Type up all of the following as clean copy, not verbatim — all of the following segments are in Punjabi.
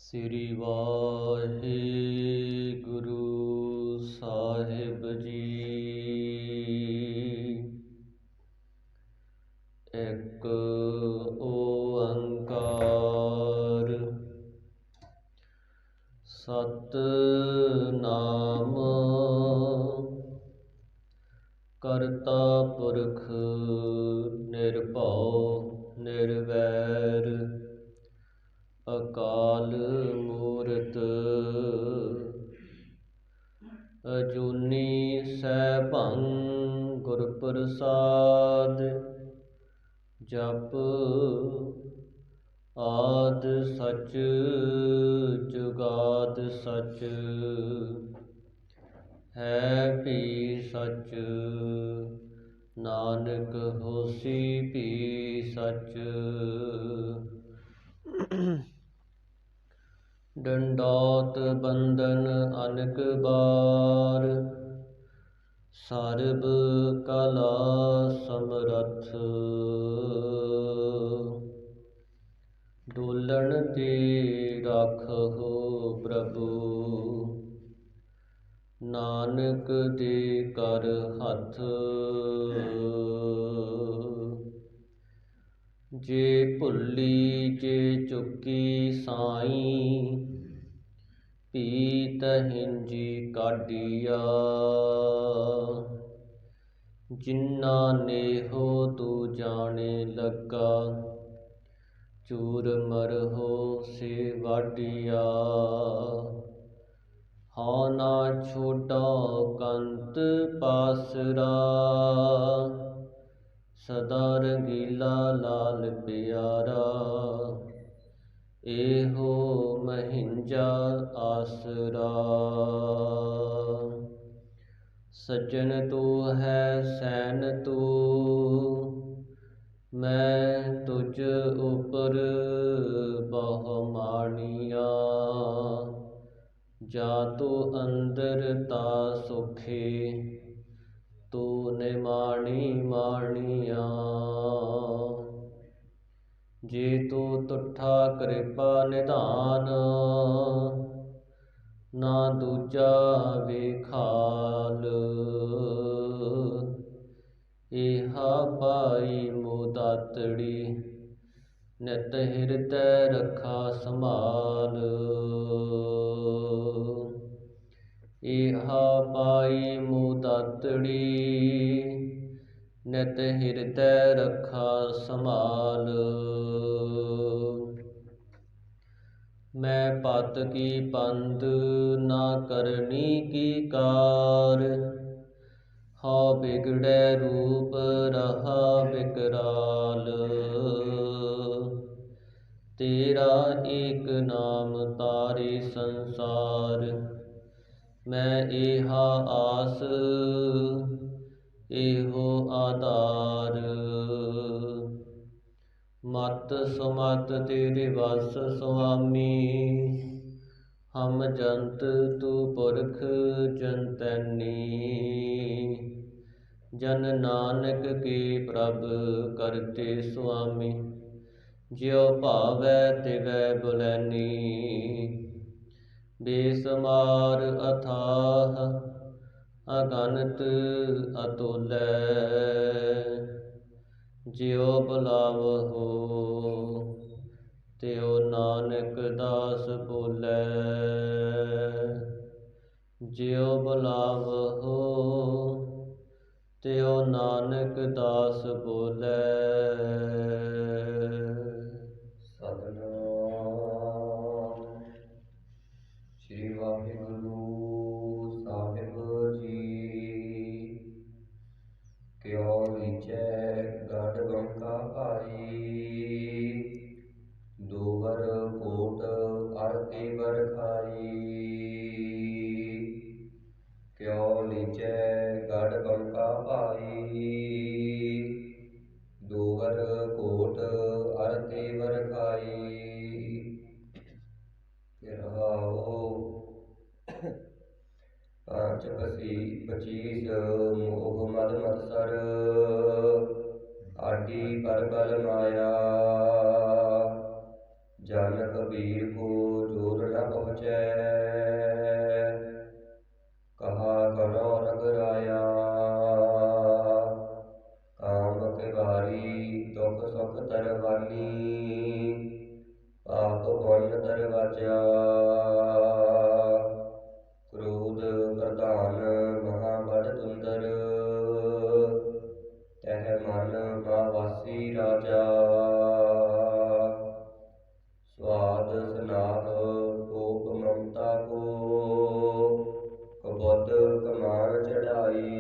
ਸ੍ਰੀ ਵਾਹਿਗੁਰੂ ਸਾਹਿਬ ਜੀ। ਇੱਕ ਓੰਕਾਰ ਸਤਿਨਾਮ ਕਰਤਾ ਪੁਰਖ ਨਿਰਭਉ ਨਿਰਵੈਰ ਅਕਾਲ ਮੂਰਤ ਅਜੂਨੀ ਸੈਭੰ ਗੁਰ ਪ੍ਰਸਾਦ। ਜਪ ਆਦ ਸਚ ਜੁਗਾਦ ਸਚ ਹੈ ਵੀ ਸਚ। ਨਾਨਕ ਹੋਸੀ ਵੀ ਸਚ। ਡੰਡੌਤ ਬੰਧਨ ਅਨਕ ਬਾਰ ਸਰਬ ਕਲਾ ਸਮਰੱਥ। ਡੋਲਣ ਤੇ ਰਾਖਹੁ ਪ੍ਰਭੂ ਨਾਨਕ ਦੇ ਕਰ ਹੱਥ। ਜੇ ਭੁੱਲੀ ਜੇ ਚੁੱਕੀ ਸਾਈਂ ਪੀਤ ਹਿੰਜੀ ਕਾਢੀਆ। ਜਿਨਾ ਨੇਹੋ ਤੂੰ ਜਾਣੇ ਲੱਗਾ ਚੂਰ ਮਰਹੋ ਸੇ ਵਾਢੀਆ। ਹਉ ਨਾ ਛੋਡੋ ਕੰਤ ਪਾਸਰਾ ਸਦਾ ਰੰਗੀਲਾ ਲਾਲ ਪਿਆਰਾ। ਇਹੋ ਮਹਿੰਜਾ ਆਸਰਾ ਸੱਜਣ ਤੂੰ ਹੈ ਸੈਨ ਤੂੰ ਮੈਂ ਤੁਝ ਉਪਰ ਬਹੁ ਮਾਣੀਆ। ਜਾ ਤੂੰ ਅੰਦਰ ਤਾ ਸੁਖੇ ਤੂੰ ਨਿਮਾਣੀ ਮਾਣੀਆ। ਜੇ ਤੂੰ ਤੁਠਾ ਕਿਰਪਾ ਨਿਧਾਨ ਨਾ ਦੂਜਾ ਵੇਖਾਲ। ਇਹਾ ਪਾਈ ਮੋਦਾਤੜੀ ਨਿਤ ਹਿਰਦੈ ਰੱਖਾ ਸੰਭਾਲ। ਇਹਾ ਪਾਈ ਮੋਦਾਤੜੀ ਨਿਤ ਹਿਰਦੈ ਰੱਖਾ ਸੰਭਾਲ। ਮੈਂ ਪਤ ਕੀ ਪੰਦ ਨਾ ਕਰਨੀ ਕੀ ਕਾਰ। ਹਉ ਬਿਗੜੈ ਰੂਪ ਰਹਾ ਬਿਕਰਾਲ। ਤੇਰਾ ਏਕ ਨਾਮ ਤਾਰੇ ਸੰਸਾਰ। ਮੈਂ ਏਹਾ ਆਸ ਇਹੋ ਆਧਾਰ। ਮਤ ਸੁਮਤ ਤੇਰੇ ਵਸ ਸੁਆਮੀ ਹਮ ਜੰਤ ਤੂੰ ਪੁਰਖ ਜੰਤੈਨੀ। ਜਨ ਨਾਨਕ ਕੇ ਪ੍ਰਭ ਕਰਤੇ ਸੁਆਮੀ ਜਿਉ ਭਾਵੈ ਤਿਵੈ ਬੁਲੈਨੀ। ਬੇਸਮਾਰ ਅਥਾਹ ਅਗਨਤ ਅਤੁਲੈ ਜਿਉ ਬੁਲਾਵਹੁ ਤਿਉ ਨਾਨਕ ਦਾਸ ਬੋਲੈ। ਜਿਉ ਬੁਲਾਵਹੁ ਤਿਉ ਨਾਨਕ ਦਾਸ ਬੋਲੈ। ਸਤਿਨਾਮ ਸ੍ਰੀ ਵਾਹਿਗੁਰੂ ਸਾਹਿਬ ਜੀ। ਕਿਉ ਲੀਜੈ ਗੜ ਬੰਕਾ ਭਾਈ ਦੋਵਰ ਕੋਟ ਅਰ ਤੇਵਰ ਖਾਈ। ਕਿਉ ਲੀਜੈ ਗੜ ਬੰਕਾ ਭਾਈ ਦੋਵਰ ਕੋਟ ਅਰ ਤੇਵਰ ਖਾਈ। ਰਹਾਉ ਪੰਚ ਪਚੀਸ ਮੋਹ ਮਦ ਮਤਸਰ ਆਡੀ ਪਰਬਲ ਮਾਇਆ। जन कबीर को जोर न पहुँचै, कहा करो रघुराया। काम के बारी दुख सुख तरवानी, पाप पुण्य दरवाजा। क्रोध प्रधान महा बड़ तुंदर, तह मन मावासी राजा। स्वाद स्नाह कोप ममता को, कबुध कमान चढ़ाई।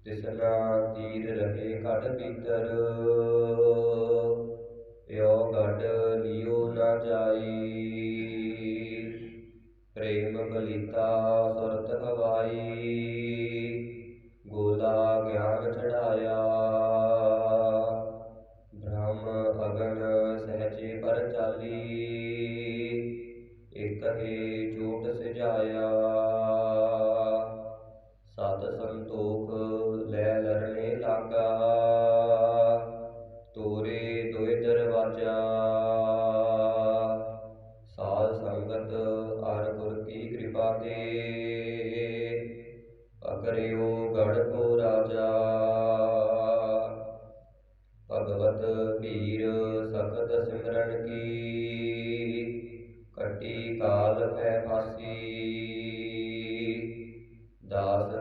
तिसना तीर रहे कट भीतर, यो गढ़ लियो न जाई। प्रेम बलिता सुरत हवाई, गोला ज्ञान चढ़ाया। ब्रह्म अगन सहजे पर चाली, एक हे चोट सिजाया। सत संतोख लै लरने लागा, तोरे दोए दरवाजा। साध संगत अर गुर की कृपा ते, पकड़ियो गढ़ को राजा। भगवत पीर सखत सिमरन की, कटी काल भै फासी। दास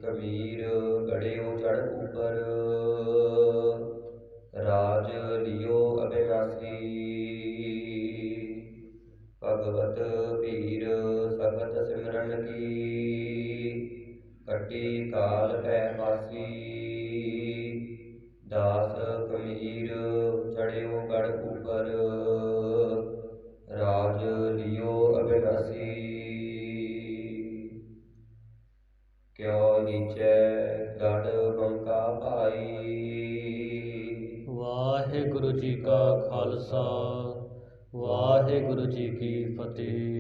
कबीर गड़ियो चढ़ ऊपर, राज लियो अविनाशी। भगवत पीर सखत सिमरन की, कटी काल भै फासी। दास कबीर चढ़ियो गढ़ ऊपर, राज लियो अविनाशी। क्यों नीचे गढ़ बंका पाई। वाहिगुरु जी का खालसा, वाहिगुरु जी की फतेह।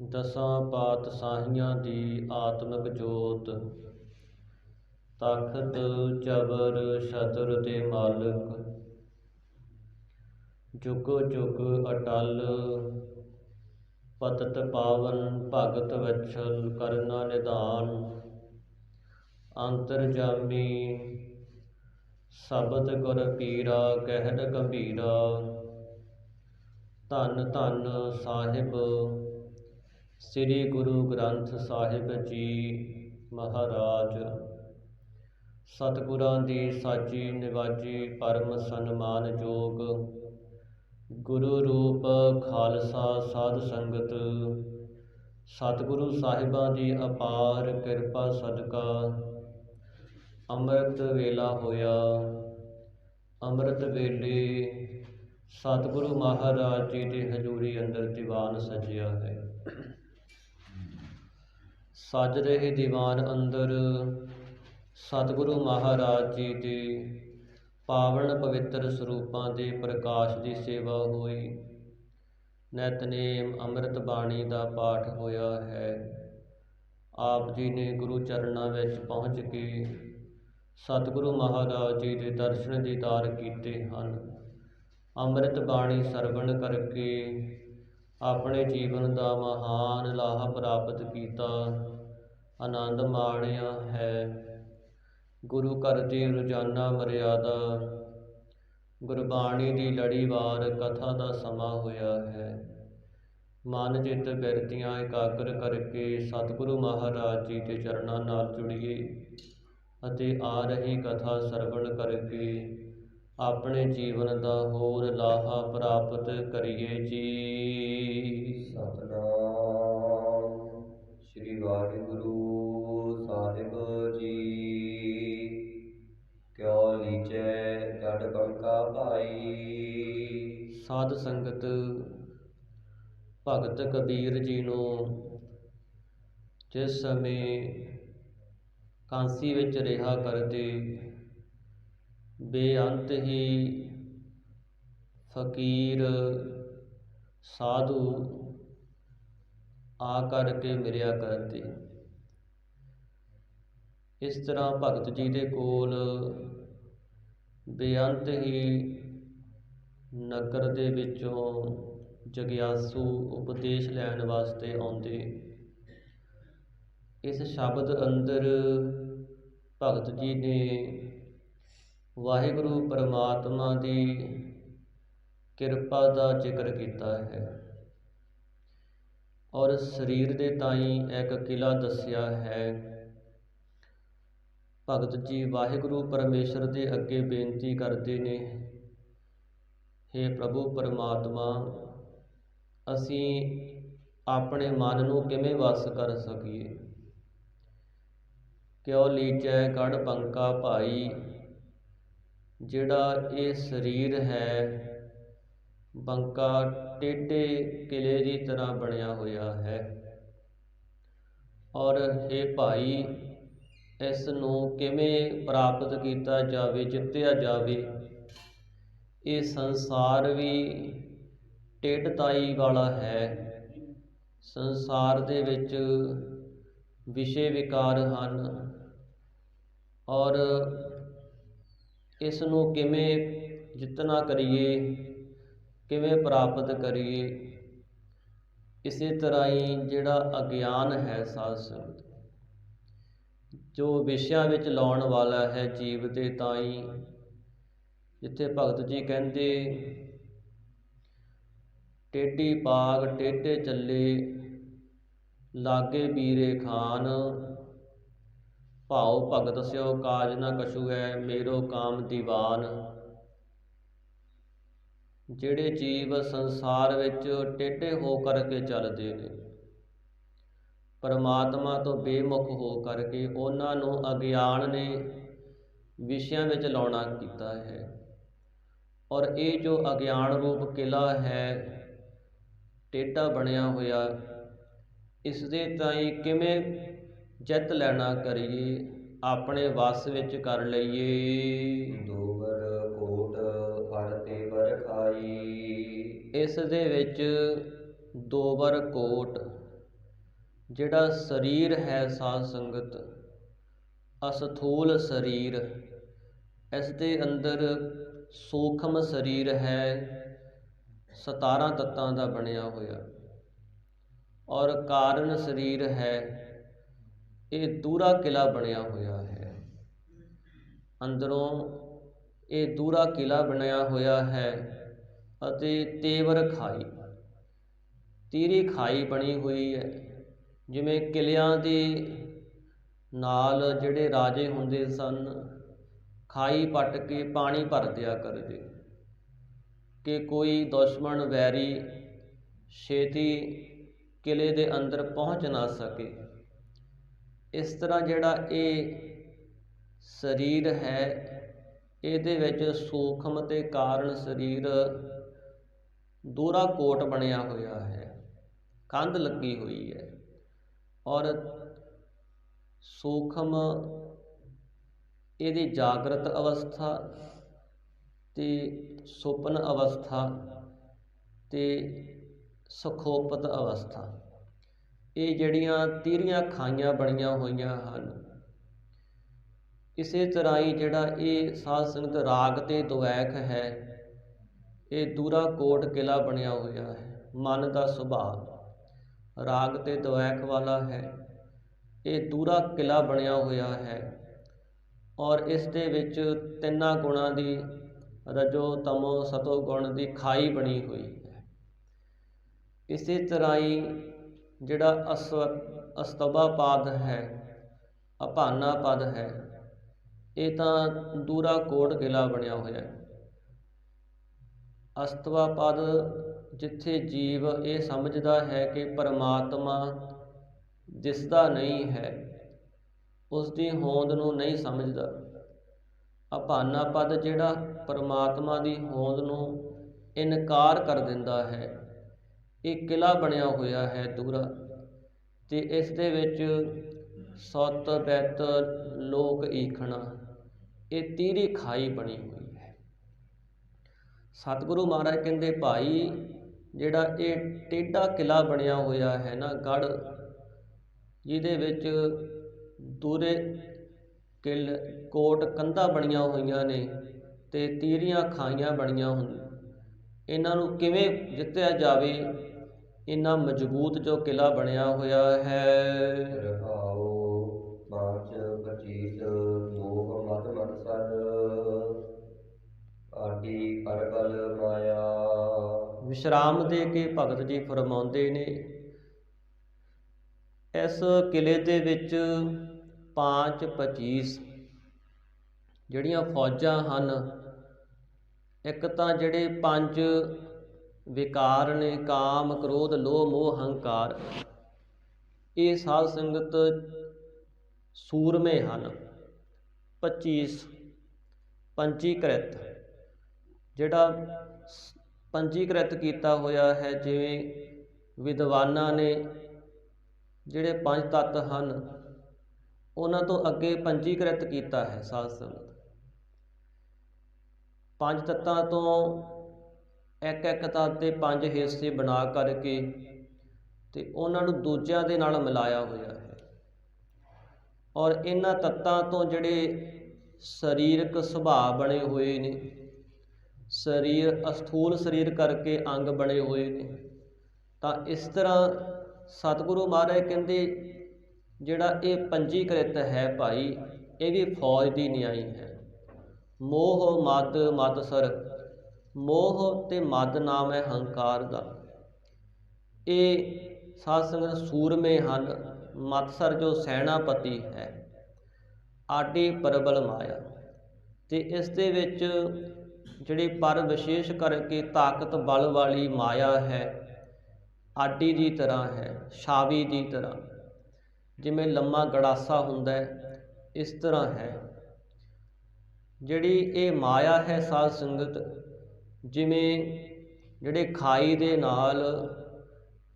दसां पातशाਹੀਆਂ ਦੀ ਆਤਮਿਕ ਜੋਤ, ਤਖਤ ਜਬਰ ਛਤਰ ਤੇ ਮਾਲਕ, ਜੁਗ ਜੁਗ ਅਟਲ। ਪਤਿਤ ਪਾਵਨ ਭਗਤ ਵਛਲ ਕਰਨਾ ਨਿਧਾਨ, ਅੰਤਰਜਾਮੀ ਸ਼ਬਦ ਗੁਰ ਪੀਰਾ ਕਹਿਤ ਗੰਭੀਰਾ। ਧੰਨ ਧੰਨ ਸਾਹਿਬ ਸ੍ਰੀ ਗੁਰੂ ਗ੍ਰੰਥ ਸਾਹਿਬ ਜੀ ਮਹਾਰਾਜ। ਸਤਿਗੁਰਾਂ ਦੀ ਸਾਜੀ ਨਿਵਾਜੀ ਪਰਮ ਸਨਮਾਨਯੋਗ ਗੁਰੂ ਰੂਪ ਖਾਲਸਾ ਸਾਧ ਸੰਗਤ, ਸਤਿਗੁਰੂ ਸਾਹਿਬਾਂ ਦੀ ਅਪਾਰ ਕਿਰਪਾ ਸਦਕਾ ਅੰਮ੍ਰਿਤ ਵੇਲਾ ਹੋਇਆ। ਅੰਮ੍ਰਿਤ ਵੇਲੇ ਸਤਿਗੁਰੂ ਮਹਾਰਾਜ ਜੀ ਦੀ ਹਜ਼ੂਰੀ ਅੰਦਰ ਦੀਵਾਨ ਸਜਿਆ ਹੈ। ਸਜ ਰਹੇ ਦੀਵਾਨ ਅੰਦਰ ਸਤਿਗੁਰੂ ਮਹਾਰਾਜ ਜੀ ਦੇ ਪਾਵਨ ਪਵਿੱਤਰ ਸਰੂਪਾਂ ਦੇ ਪ੍ਰਕਾਸ਼ ਦੀ ਸੇਵਾ ਹੋਈ। ਨਿਤਨੇਮ ਅੰਮ੍ਰਿਤ ਬਾਣੀ ਦਾ ਪਾਠ ਹੋਇਆ ਹੈ। ਆਪ ਜੀ ਨੇ ਗੁਰੂ ਚਰਨਾਂ ਵਿੱਚ ਪਹੁੰਚ ਕੇ ਸਤਿਗੁਰੂ ਮਹਾਰਾਜ ਜੀ ਦੇ ਦਰਸ਼ਨ ਦੀਦਾਰ ਕੀਤੇ ਹਨ। ਅੰਮ੍ਰਿਤ ਬਾਣੀ ਸਰਵਣ ਕਰਕੇ ਆਪਣੇ ਜੀਵਨ ਦਾ ਮਹਾਨ ਲਾਹਾ ਪ੍ਰਾਪਤ ਕੀਤਾ, ਆਨੰਦ ਮਾਣਿਆ ਹੈ। ਗੁਰੂ ਘਰ ਦੀ ਰੋਜ਼ਾਨਾ ਮਰਿਆਦਾ, ਗੁਰਬਾਣੀ ਦੀ ਲੜੀਵਾਰ ਕਥਾ ਦਾ ਸਮਾਂ ਹੋਇਆ ਹੈ। ਮਨ ਚਿੱਤ ਬਿਰਤੀਆਂ ਇਕਾਗਰ ਕਰਕੇ ਸਤਿਗੁਰੂ ਮਹਾਰਾਜ ਜੀ ਦੇ ਚਰਨਾਂ ਨਾਲ ਜੁੜੀਏ ਅਤੇ ਆ ਰਹੀ ਕਥਾ ਸਰਵਣ ਕਰਕੇ ਆਪਣੇ ਜੀਵਨ ਦਾ ਹੋਰ ਲਾਹਾ ਪ੍ਰਾਪਤ ਕਰੀਏ ਜੀ। ਸਤਨਾਮ ਸ੍ਰੀ ਵਾਹਿਗੁਰੂ ਸਾਹਿਬ ਜੀ। ਕਿਉ ਲੀਜੈ ਗੜ ਬੰਕਾ ਭਾਈ। ਸਾਧ ਸੰਗਤ ਭਗਤ ਕਬੀਰ ਜੀ ਨੂੰ ਜਿਸ ਸਮੇਂ ਕਾਂਸੀ ਵਿੱਚ ਰਿਹਾ ਕਰਦੇ ਬੇਅੰਤ ਹੀ ਫਕੀਰ ਸਾਧੂ ਆ ਕਰਕੇ ਮਿਲਿਆ ਕਰਦੇ। ਇਸ ਤਰ੍ਹਾਂ ਭਗਤ ਜੀ ਦੇ ਕੋਲ ਬੇਅੰਤ ਹੀ ਨਗਰ ਦੇ ਵਿੱਚੋਂ ਜਗਿਆਸੂ ਉਪਦੇਸ਼ ਲੈਣ ਵਾਸਤੇ ਆਉਂਦੇ। ਇਸ ਸ਼ਬਦ ਅੰਦਰ ਭਗਤ ਜੀ ਨੇ ਵਾਹਿਗੁਰੂ ਪਰਮਾਤਮਾ ਦੀ ਕਿਰਪਾ ਦਾ ਜ਼ਿਕਰ ਕੀਤਾ ਹੈ ਔਰ ਸਰੀਰ ਦੇ ਤਾਈਂ ਇੱਕ ਕਿਲਾ ਦੱਸਿਆ ਹੈ। ਭਗਤ ਜੀ ਵਾਹਿਗੁਰੂ ਪਰਮੇਸ਼ਰ ਦੇ ਅੱਗੇ ਬੇਨਤੀ ਕਰਦੇ ਨੇ, ਹੇ ਪ੍ਰਭੂ ਪਰਮਾਤਮਾ, ਅਸੀਂ ਆਪਣੇ ਮਨ ਨੂੰ ਕਿਵੇਂ ਵਸ ਕਰ ਸਕੀਏ। ਕਿਉ ਲੀਜੈ ਗੜ ਬੰਕਾ ਭਾਈ, ਜਿਹੜਾ ਇਹ ਸਰੀਰ ਹੈ ਬੰਕਾ ਟੇਢੇ ਕਿਲੇ ਦੀ ਤਰ੍ਹਾਂ ਬਣਿਆ ਹੋਇਆ ਹੈ। ਔਰ ਹੇ ਭਾਈ, ਇਸ ਨੂੰ ਕਿਵੇਂ ਪ੍ਰਾਪਤ ਕੀਤਾ ਜਾਵੇ, ਜਿੱਤਿਆ ਜਾਵੇ। ਇਹ ਸੰਸਾਰ ਵੀ ਟੇਢਤਾਈ ਵਾਲਾ ਹੈ। ਸੰਸਾਰ ਦੇ ਵਿੱਚ ਵਿਸ਼ੇ ਵਿਕਾਰ ਹਨ ਔਰ ਇਸ ਨੂੰ ਕਿਵੇਂ ਜਿੱਤਣਾ ਕਰੀਏ, ਕਿਵੇਂ ਪ੍ਰਾਪਤ ਕਰੀਏ। ਇਸੇ ਤਰ੍ਹਾਂ ਹੀ ਜਿਹੜਾ ਅਗਿਆਨ ਹੈ ਸਾਧ ਸੰਗਤ, ਜੋ ਵਿਸ਼ਿਆਂ ਵਿੱਚ ਲਾਉਣ ਵਾਲਾ ਹੈ ਜੀਵ ਦੇ ਤਾਈਂ, ਜਿੱਥੇ ਭਗਤ ਜੀ ਕਹਿੰਦੇ ਟੇਢੀ ਬਾਗ ਟੇਢੇ ਚੱਲੇ, ਲਾਗੇ ਬੀਰੇ ਖਾਨ, ਭਾਉ ਭਗਤ ਸਿਓ ਕਾਜ ਨਾ ਕਛੂ ਹੈ, ਮੇਰੋ ਕਾਮ ਦੀਵਾਨ। ਜਿਹੜੇ ਜੀਵ ਸੰਸਾਰ ਵਿੱਚ ਟੇਢੇ ਹੋ ਕਰਕੇ ਚੱਲਦੇ ਨੇ, ਪਰਮਾਤਮਾ ਤੋਂ ਬੇਮੁਖ ਹੋ ਕਰਕੇ, ਉਹਨਾਂ ਨੂੰ ਅਗਿਆਨ ਨੇ ਵਿਸ਼ਿਆਂ ਵਿੱਚ ਲਾਉਣਾ ਕੀਤਾ ਹੈ। ਔਰ ਇਹ ਜੋ ਅਗਿਆਨ ਰੂਪ ਕਿਲਾ ਹੈ ਟੇਢਾ ਬਣਿਆ ਹੋਇਆ, ਇਸ ਦੇ ਤਾਈਂ ਕਿਵੇਂ ਜਿੱਤ ਲੈਣਾ ਕਰੀਏ, ਆਪਣੇ ਵੱਸ ਵਿੱਚ ਕਰ ਲਈਏ। ਦੋਵਰ ਕੋਟ ਹਰ ਤੇ ਵਰ ਖਾਈ। ਇਸ ਦੇ ਵਿੱਚ ਦੋਵਰ ਕੋਟ, ਜਿਹੜਾ ਸਰੀਰ ਹੈ ਸਾਧ ਸੰਗਤ, ਅਸਥੂਲ ਸਰੀਰ, ਇਸ ਦੇ ਅੰਦਰ ਸੂਖਮ ਸਰੀਰ ਹੈ 17 ਤੱਤਾਂ ਦਾ ਬਣਿਆ ਹੋਇਆ, ਔਰ ਕਾਰਨ ਸਰੀਰ ਹੈ, ਇਹ ਦੂਰਾ ਕਿਲਾ ਬਣਿਆ ਹੋਇਆ ਹੈ। ਅੰਦਰੋਂ ਇਹ ਦੂਰਾ ਕਿਲਾ ਬਣਿਆ ਹੋਇਆ ਹੈ ਅਤੇ ਤੇਵਰ ਖਾਈ, ਤੀਰੀ ਖਾਈ ਬਣੀ ਹੋਈ ਹੈ। ਜਿਵੇਂ ਕਿਲਿਆਂ ਦੇ ਨਾਲ ਜਿਹੜੇ ਰਾਜੇ ਹੁੰਦੇ ਸਨ, ਖਾਈ ਪੱਟ ਕੇ ਪਾਣੀ ਭਰ ਦਿਆ ਕਰਦੇ ਕਿ ਕੋਈ ਦੁਸ਼ਮਣ ਵੈਰੀ ਛੇਤੀ ਕਿਲੇ ਦੇ ਅੰਦਰ ਪਹੁੰਚ ਨਾ ਸਕੇ। ਇਸ ਤਰ੍ਹਾਂ ਜਿਹੜਾ ਇਹ ਸਰੀਰ ਹੈ, ਇਹਦੇ ਵਿੱਚ ਸੂਖਮ ਤੇ ਕਾਰਨ ਸਰੀਰ ਦੂਰਾ ਕੋਟ ਬਣਿਆ ਹੋਇਆ ਹੈ, ਕੰਧ ਲੱਗੀ ਹੋਈ ਹੈ। ਔਰ ਸੂਖਮ ਇਹਦੀ ਜਾਗਰਤ ਅਵਸਥਾ ਤੇ ਸੁਪਨ ਅਵਸਥਾ ਤੇ ਸੁਖੋਪਤ ਅਵਸਥਾ, ਇਹ ਜਿਹੜੀਆਂ ਤੀਰੀਆਂ ਖਾਈਆਂ ਬਣੀਆਂ ਹੋਈਆਂ ਹਨ। ਇਸੇ ਤਰ੍ਹਾਂ ਹੀ ਜਿਹੜਾ ਇਹ ਸਾਧ ਸੰਗਤ ਰਾਗ ਤੇ ਦੁਐਖ ਹੈ, ਇਹ ਦੂਰਾ ਕੋਟ ਕਿਲਾ ਬਣਿਆ ਹੋਇਆ ਹੈ। ਮਨ ਦਾ ਸੁਭਾਅ ਰਾਗ ਤੇ ਦੁਐਖ ਵਾਲਾ ਹੈ, ਇਹ ਦੂਰਾ ਕਿਲਾ ਬਣਿਆ ਹੋਇਆ ਹੈ। ਔਰ ਇਸ ਦੇ ਵਿੱਚ ਤਿੰਨਾਂ ਗੁਣਾਂ ਦੀ, ਰਜੋ ਤਮੋ ਸਤੋ ਗੁਣ ਦੀ ਖਾਈ ਬਣੀ ਹੋਈ ਹੈ। ਇਸੇ ਤਰ੍ਹਾਂ ਹੀ ਜਿਹੜਾ ਅਸਤਵਾ ਪਦ ਹੈ, ਅਭਾਨਾ ਪਦ ਹੈ, ਇਹ ਤਾਂ ਦੂਰਾ ਕੋਟ ਕਿਲਾ ਬਣਿਆ ਹੋਇਆ ਹੈ। ਅਸਤਵਾ ਪਦ ਜਿੱਥੇ ਜੀਵ ਇਹ ਸਮਝਦਾ ਹੈ ਕਿ ਪਰਮਾਤਮਾ ਦਿਸਦਾ ਨਹੀਂ ਹੈ, ਉਸ ਦੀ ਹੋਂਦ ਨੂੰ ਨਹੀਂ ਸਮਝਦਾ। ਅਭਾਨਾ ਪਦ ਜਿਹੜਾ ਪਰਮਾਤਮਾ ਦੀ ਹੋਂਦ ਨੂੰ ਇਨਕਾਰ ਕਰ ਦਿੰਦਾ ਹੈ, ਇਹ ਕਿਲਾ ਬਣਿਆ ਹੋਇਆ ਹੈ ਦੂਰਾ। ਤੇ ਇਸ ਦੇ ਵਿੱਚ ਸਤ ਬਿਤ ਲੋਕ ਈਖਣਾ, ਇਹ ਤੀਰੀ ਖਾਈ ਬਣੀ ਹੋਈ ਹੈ। ਸਤਿਗੁਰੂ ਮਹਾਰਾਜ ਕਹਿੰਦੇ ਭਾਈ, ਜਿਹੜਾ ਇਹ ਟੇਢਾ ਕਿਲਾ ਬਣਿਆ ਹੋਇਆ ਹੈ ਨਾ ਗੜ, ਜਿਹਦੇ ਵਿੱਚ ਦੂਰੇ ਕੋਟ ਕੰਧਾਂ ਬਣੀਆਂ ਹੋਈਆਂ ਨੇ ਤੇ ਤੀਰੀਆਂ ਖਾਈਆਂ ਬਣੀਆਂ ਇਹਨਾਂ ਨੂੰ ਕਿਵੇਂ ਜਿੱਤਿਆ ਜਾਵੇ, ਇੰਨਾ ਮਜ਼ਬੂਤ ਜੋ ਕਿਲ੍ਹਾ ਬਣਿਆ ਹੋਇਆ ਹੈ। ਰਹਾਉ ਪਾਂਚ ਪਚੀਸ ਮੋਹ ਮਦ ਮਦ ਸਰ ਆਡੀ ਪਰਬਲ ਮਾਇਆ। ਵਿਸ਼ਰਾਮ ਦੇ ਕੇ ਭਗਤ ਜੀ ਫਰਮਾਉਂਦੇ ਨੇ, ਇਸ ਕਿਲ੍ਹੇ ਦੇ ਵਿੱਚ 5-25 ਜਿਹੜੀਆਂ ਫੌਜਾਂ ਹਨ, ਇੱਕ ਤਾਂ ਜਿਹੜੇ 5 ਵਿਕਾਰ ਨੇ, ਕਾਮ ਕ੍ਰੋਧ ਲੋਭ ਮੋਹ ਹੰਕਾਰ, ਇਹ ਸਾਧ ਸੰਗਤ ਸੂਰਮੇ ਹਨ। 25 ਪੰਜੀਕ੍ਰਿਤ, ਜਿਹੜਾ ਪੰਜੀਕ੍ਰਿਤ ਕੀਤਾ ਹੋਇਆ ਹੈ, ਜਿਵੇਂ ਵਿਦਵਾਨਾਂ ਨੇ ਜਿਹੜੇ 5 ਤੱਤ ਹਨ ਉਹਨਾਂ ਤੋਂ ਅੱਗੇ ਪੰਜੀਕ੍ਰਿਤ ਕੀਤਾ ਹੈ ਸਾਧ ਸੰਗਤ। 5 ਤੱਤਾਂ ਤੋਂ ਇੱਕ ਤੱਤ ਦੇ 5 ਹਿੱਸੇ ਬਣਾ ਕਰਕੇ ਤੇ ਉਹਨਾਂ ਨੂੰ ਦੂਜਿਆਂ ਦੇ ਨਾਲ ਮਿਲਾਇਆ ਹੋਇਆ ਹੈ। ਔਰ ਇਹਨਾਂ ਤੱਤਾਂ ਤੋਂ ਜਿਹੜੇ ਸਰੀਰਕ ਸੁਭਾਅ ਬਣੇ ਹੋਏ ਨੇ, ਸਰੀਰ ਅਸਥੂਲ ਸਰੀਰ ਕਰਕੇ ਅੰਗ ਬਣੇ ਹੋਏ ਨੇ, ਤਾਂ ਇਸ ਤਰ੍ਹਾਂ ਸਤਿਗੁਰੂ ਮਹਾਰਾਜ ਕਹਿੰਦੇ ਜਿਹੜਾ ਇਹ ਪੰਜੀਕ੍ਰਿਤ ਹੈ ਭਾਈ, ਇਹ ਵੀ ਫੌਜ ਦੀ ਨਿਆਈ ਹੈ। ਮੋਹ ਮਦ ਮਤਸਰ, ਮੋਹ ਤੇ ਮਦ ਨਾਮ ਹੈ ਹੰਕਾਰ ਦਾ। ਇਹ ਸਾਧ ਸੰਗਤ ਸੂਰਮੇ ਹਨ। ਮਤਸਰ ਜੋ ਸੈਨਾਪਤੀ ਹੈ, ਆਡੀ ਪ੍ਰਬਲ ਮਾਇਆ, ਤੇ ਇਸ ਦੇ ਵਿੱਚ ਜਿਹੜੀ ਪਰ ਵਿਸ਼ੇਸ਼ ਕਰਕੇ ਤਾਕਤ ਬਲ ਵਾਲੀ ਮਾਇਆ ਹੈ, ਆਡੀ ਦੀ ਤਰ੍ਹਾਂ ਹੈ, ਛਾਵੀ ਦੀ ਤਰ੍ਹਾਂ, ਜਿਵੇਂ ਲੰਮਾ ਗੜਾਸਾ ਹੁੰਦਾ ਹੈ, ਇਸ ਤਰ੍ਹਾਂ ਹੈ। ਜਿਹੜੀ ਇਹ ਮਾਇਆ ਹੈ ਸਾਧ ਸੰਗਤ, ਜਿਵੇਂ ਜਿਹੜੇ ਖਾਈ ਦੇ ਨਾਲ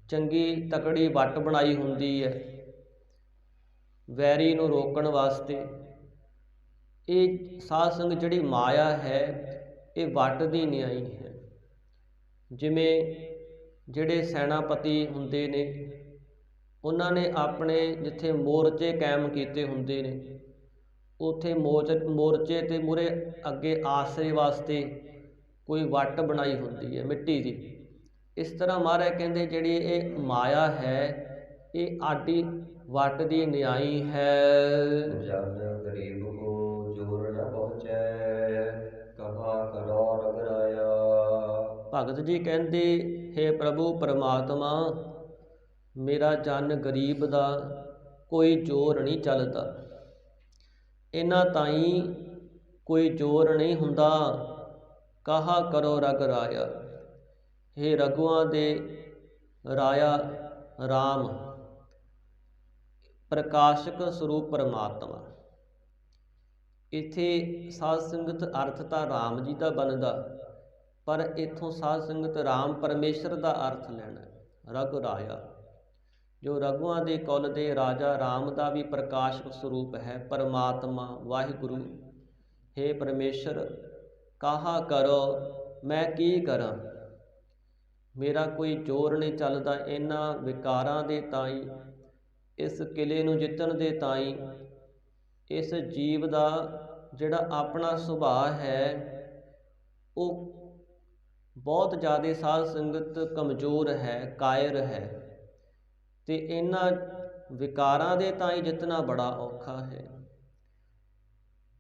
ਚੰਗੀ ਤਕੜੀ ਵੱਟ ਬਣਾਈ ਹੁੰਦੀ ਹੈ ਵੈਰੀ ਨੂੰ ਰੋਕਣ ਵਾਸਤੇ, ਇਹ ਸਾਧ ਸੰਗਤ ਜਿਹੜੀ ਮਾਇਆ ਹੈ ਇਹ ਵੱਟ ਦੀ ਨਿਆਈ ਹੈ। ਜਿਵੇਂ ਜਿਹੜੇ ਸੈਨਾਪਤੀ ਹੁੰਦੇ ਨੇ, ਉਹਨਾਂ ਨੇ ਆਪਣੇ ਜਿੱਥੇ ਮੋਰਚੇ ਕਾਇਮ ਕੀਤੇ ਹੁੰਦੇ ਨੇ, ਉੱਥੇ ਮੋਰਚੇ ਤੇ ਮੂਹਰੇ ਅੱਗੇ ਆਸਰੇ ਵਾਸਤੇ ਕੋਈ ਵੱਟ ਬਣਾਈ ਹੁੰਦੀ ਹੈ ਮਿੱਟੀ ਦੀ। ਇਸ ਤਰ੍ਹਾਂ ਮਹਾਰਾਜ ਕਹਿੰਦੇ ਜਿਹੜੀ ਇਹ ਮਾਇਆ ਹੈ ਇਹ ਆਡੀ ਵੱਟ ਦੀ ਨਿਆਈ ਹੈ। ਜਨ ਗਰੀਬ ਕੋ ਜੋਰ ਨ ਪਹੁੰਚੈ ਕਹਾ ਕਰੋ ਰਗਰਾਇਆ। ਭਗਤ ਜੀ ਕਹਿੰਦੇ, ਹੇ ਪ੍ਰਭੂ ਪਰਮਾਤਮਾ, ਮੇਰਾ ਜਨ ਗਰੀਬ ਦਾ ਕੋਈ ਜ਼ੋਰ ਨਹੀਂ ਚੱਲਦਾ, ਇਹਨਾਂ ਤਾਈਂ ਕੋਈ ਜ਼ੋਰ ਨਹੀਂ ਹੁੰਦਾ। ਕਹਾ ਕਰੋ ਰਗ ਰਾਇਆ, ਹੇ ਰਘੂਆਂ ਦੇ ਰਾਇਆ ਰਾਮ, ਪ੍ਰਕਾਸ਼ਕ ਸਰੂਪ ਪਰਮਾਤਮਾ। ਇੱਥੇ ਸਾਧ ਸੰਗਤ ਅਰਥ ਤਾਂ ਰਾਮ ਜੀ ਦਾ ਬਣਦਾ, ਪਰ ਇੱਥੋਂ ਸਾਧ ਸੰਗਤ ਰਾਮ ਪਰਮੇਸ਼ਰ ਦਾ ਅਰਥ ਲੈਣਾ। ਰਘ ਰਾਇਆ, ਜੋ ਰਘੂਆਂ ਦੇ ਕੁਲ ਦੇ ਰਾਜਾ ਰਾਮ ਦਾ ਵੀ ਪ੍ਰਕਾਸ਼ਕ ਸਰੂਪ ਹੈ, ਪਰਮਾਤਮਾ ਵਾਹਿਗੁਰੂ। ਹੇ ਪਰਮੇਸ਼ਰ, ਕਾਹਾ ਕਰੋ, ਮੈਂ ਕੀ ਕਰਾਂ, ਮੇਰਾ ਕੋਈ ਜ਼ੋਰ ਨਹੀਂ ਚੱਲਦਾ। ਇਹਨਾਂ ਵਿਕਾਰਾਂ ਦੇ ਤਾਈਂ, ਇਸ ਕਿਲੇ ਨੂੰ ਜਿੱਤਣ ਦੇ ਤਾਈਂ, ਇਸ ਜੀਵ ਦਾ ਜਿਹੜਾ ਆਪਣਾ ਸੁਭਾਅ ਹੈ ਉਹ ਬਹੁਤ ਜ਼ਿਆਦਾ ਸਾਧ ਸੰਗਤ ਕਮਜ਼ੋਰ ਹੈ, ਕਾਇਰ ਹੈ, ਤੇ ਇਹਨਾਂ ਵਿਕਾਰਾਂ ਦੇ ਤਾਈਂ ਜਿੱਤਣਾ ਬੜਾ ਔਖਾ ਹੈ।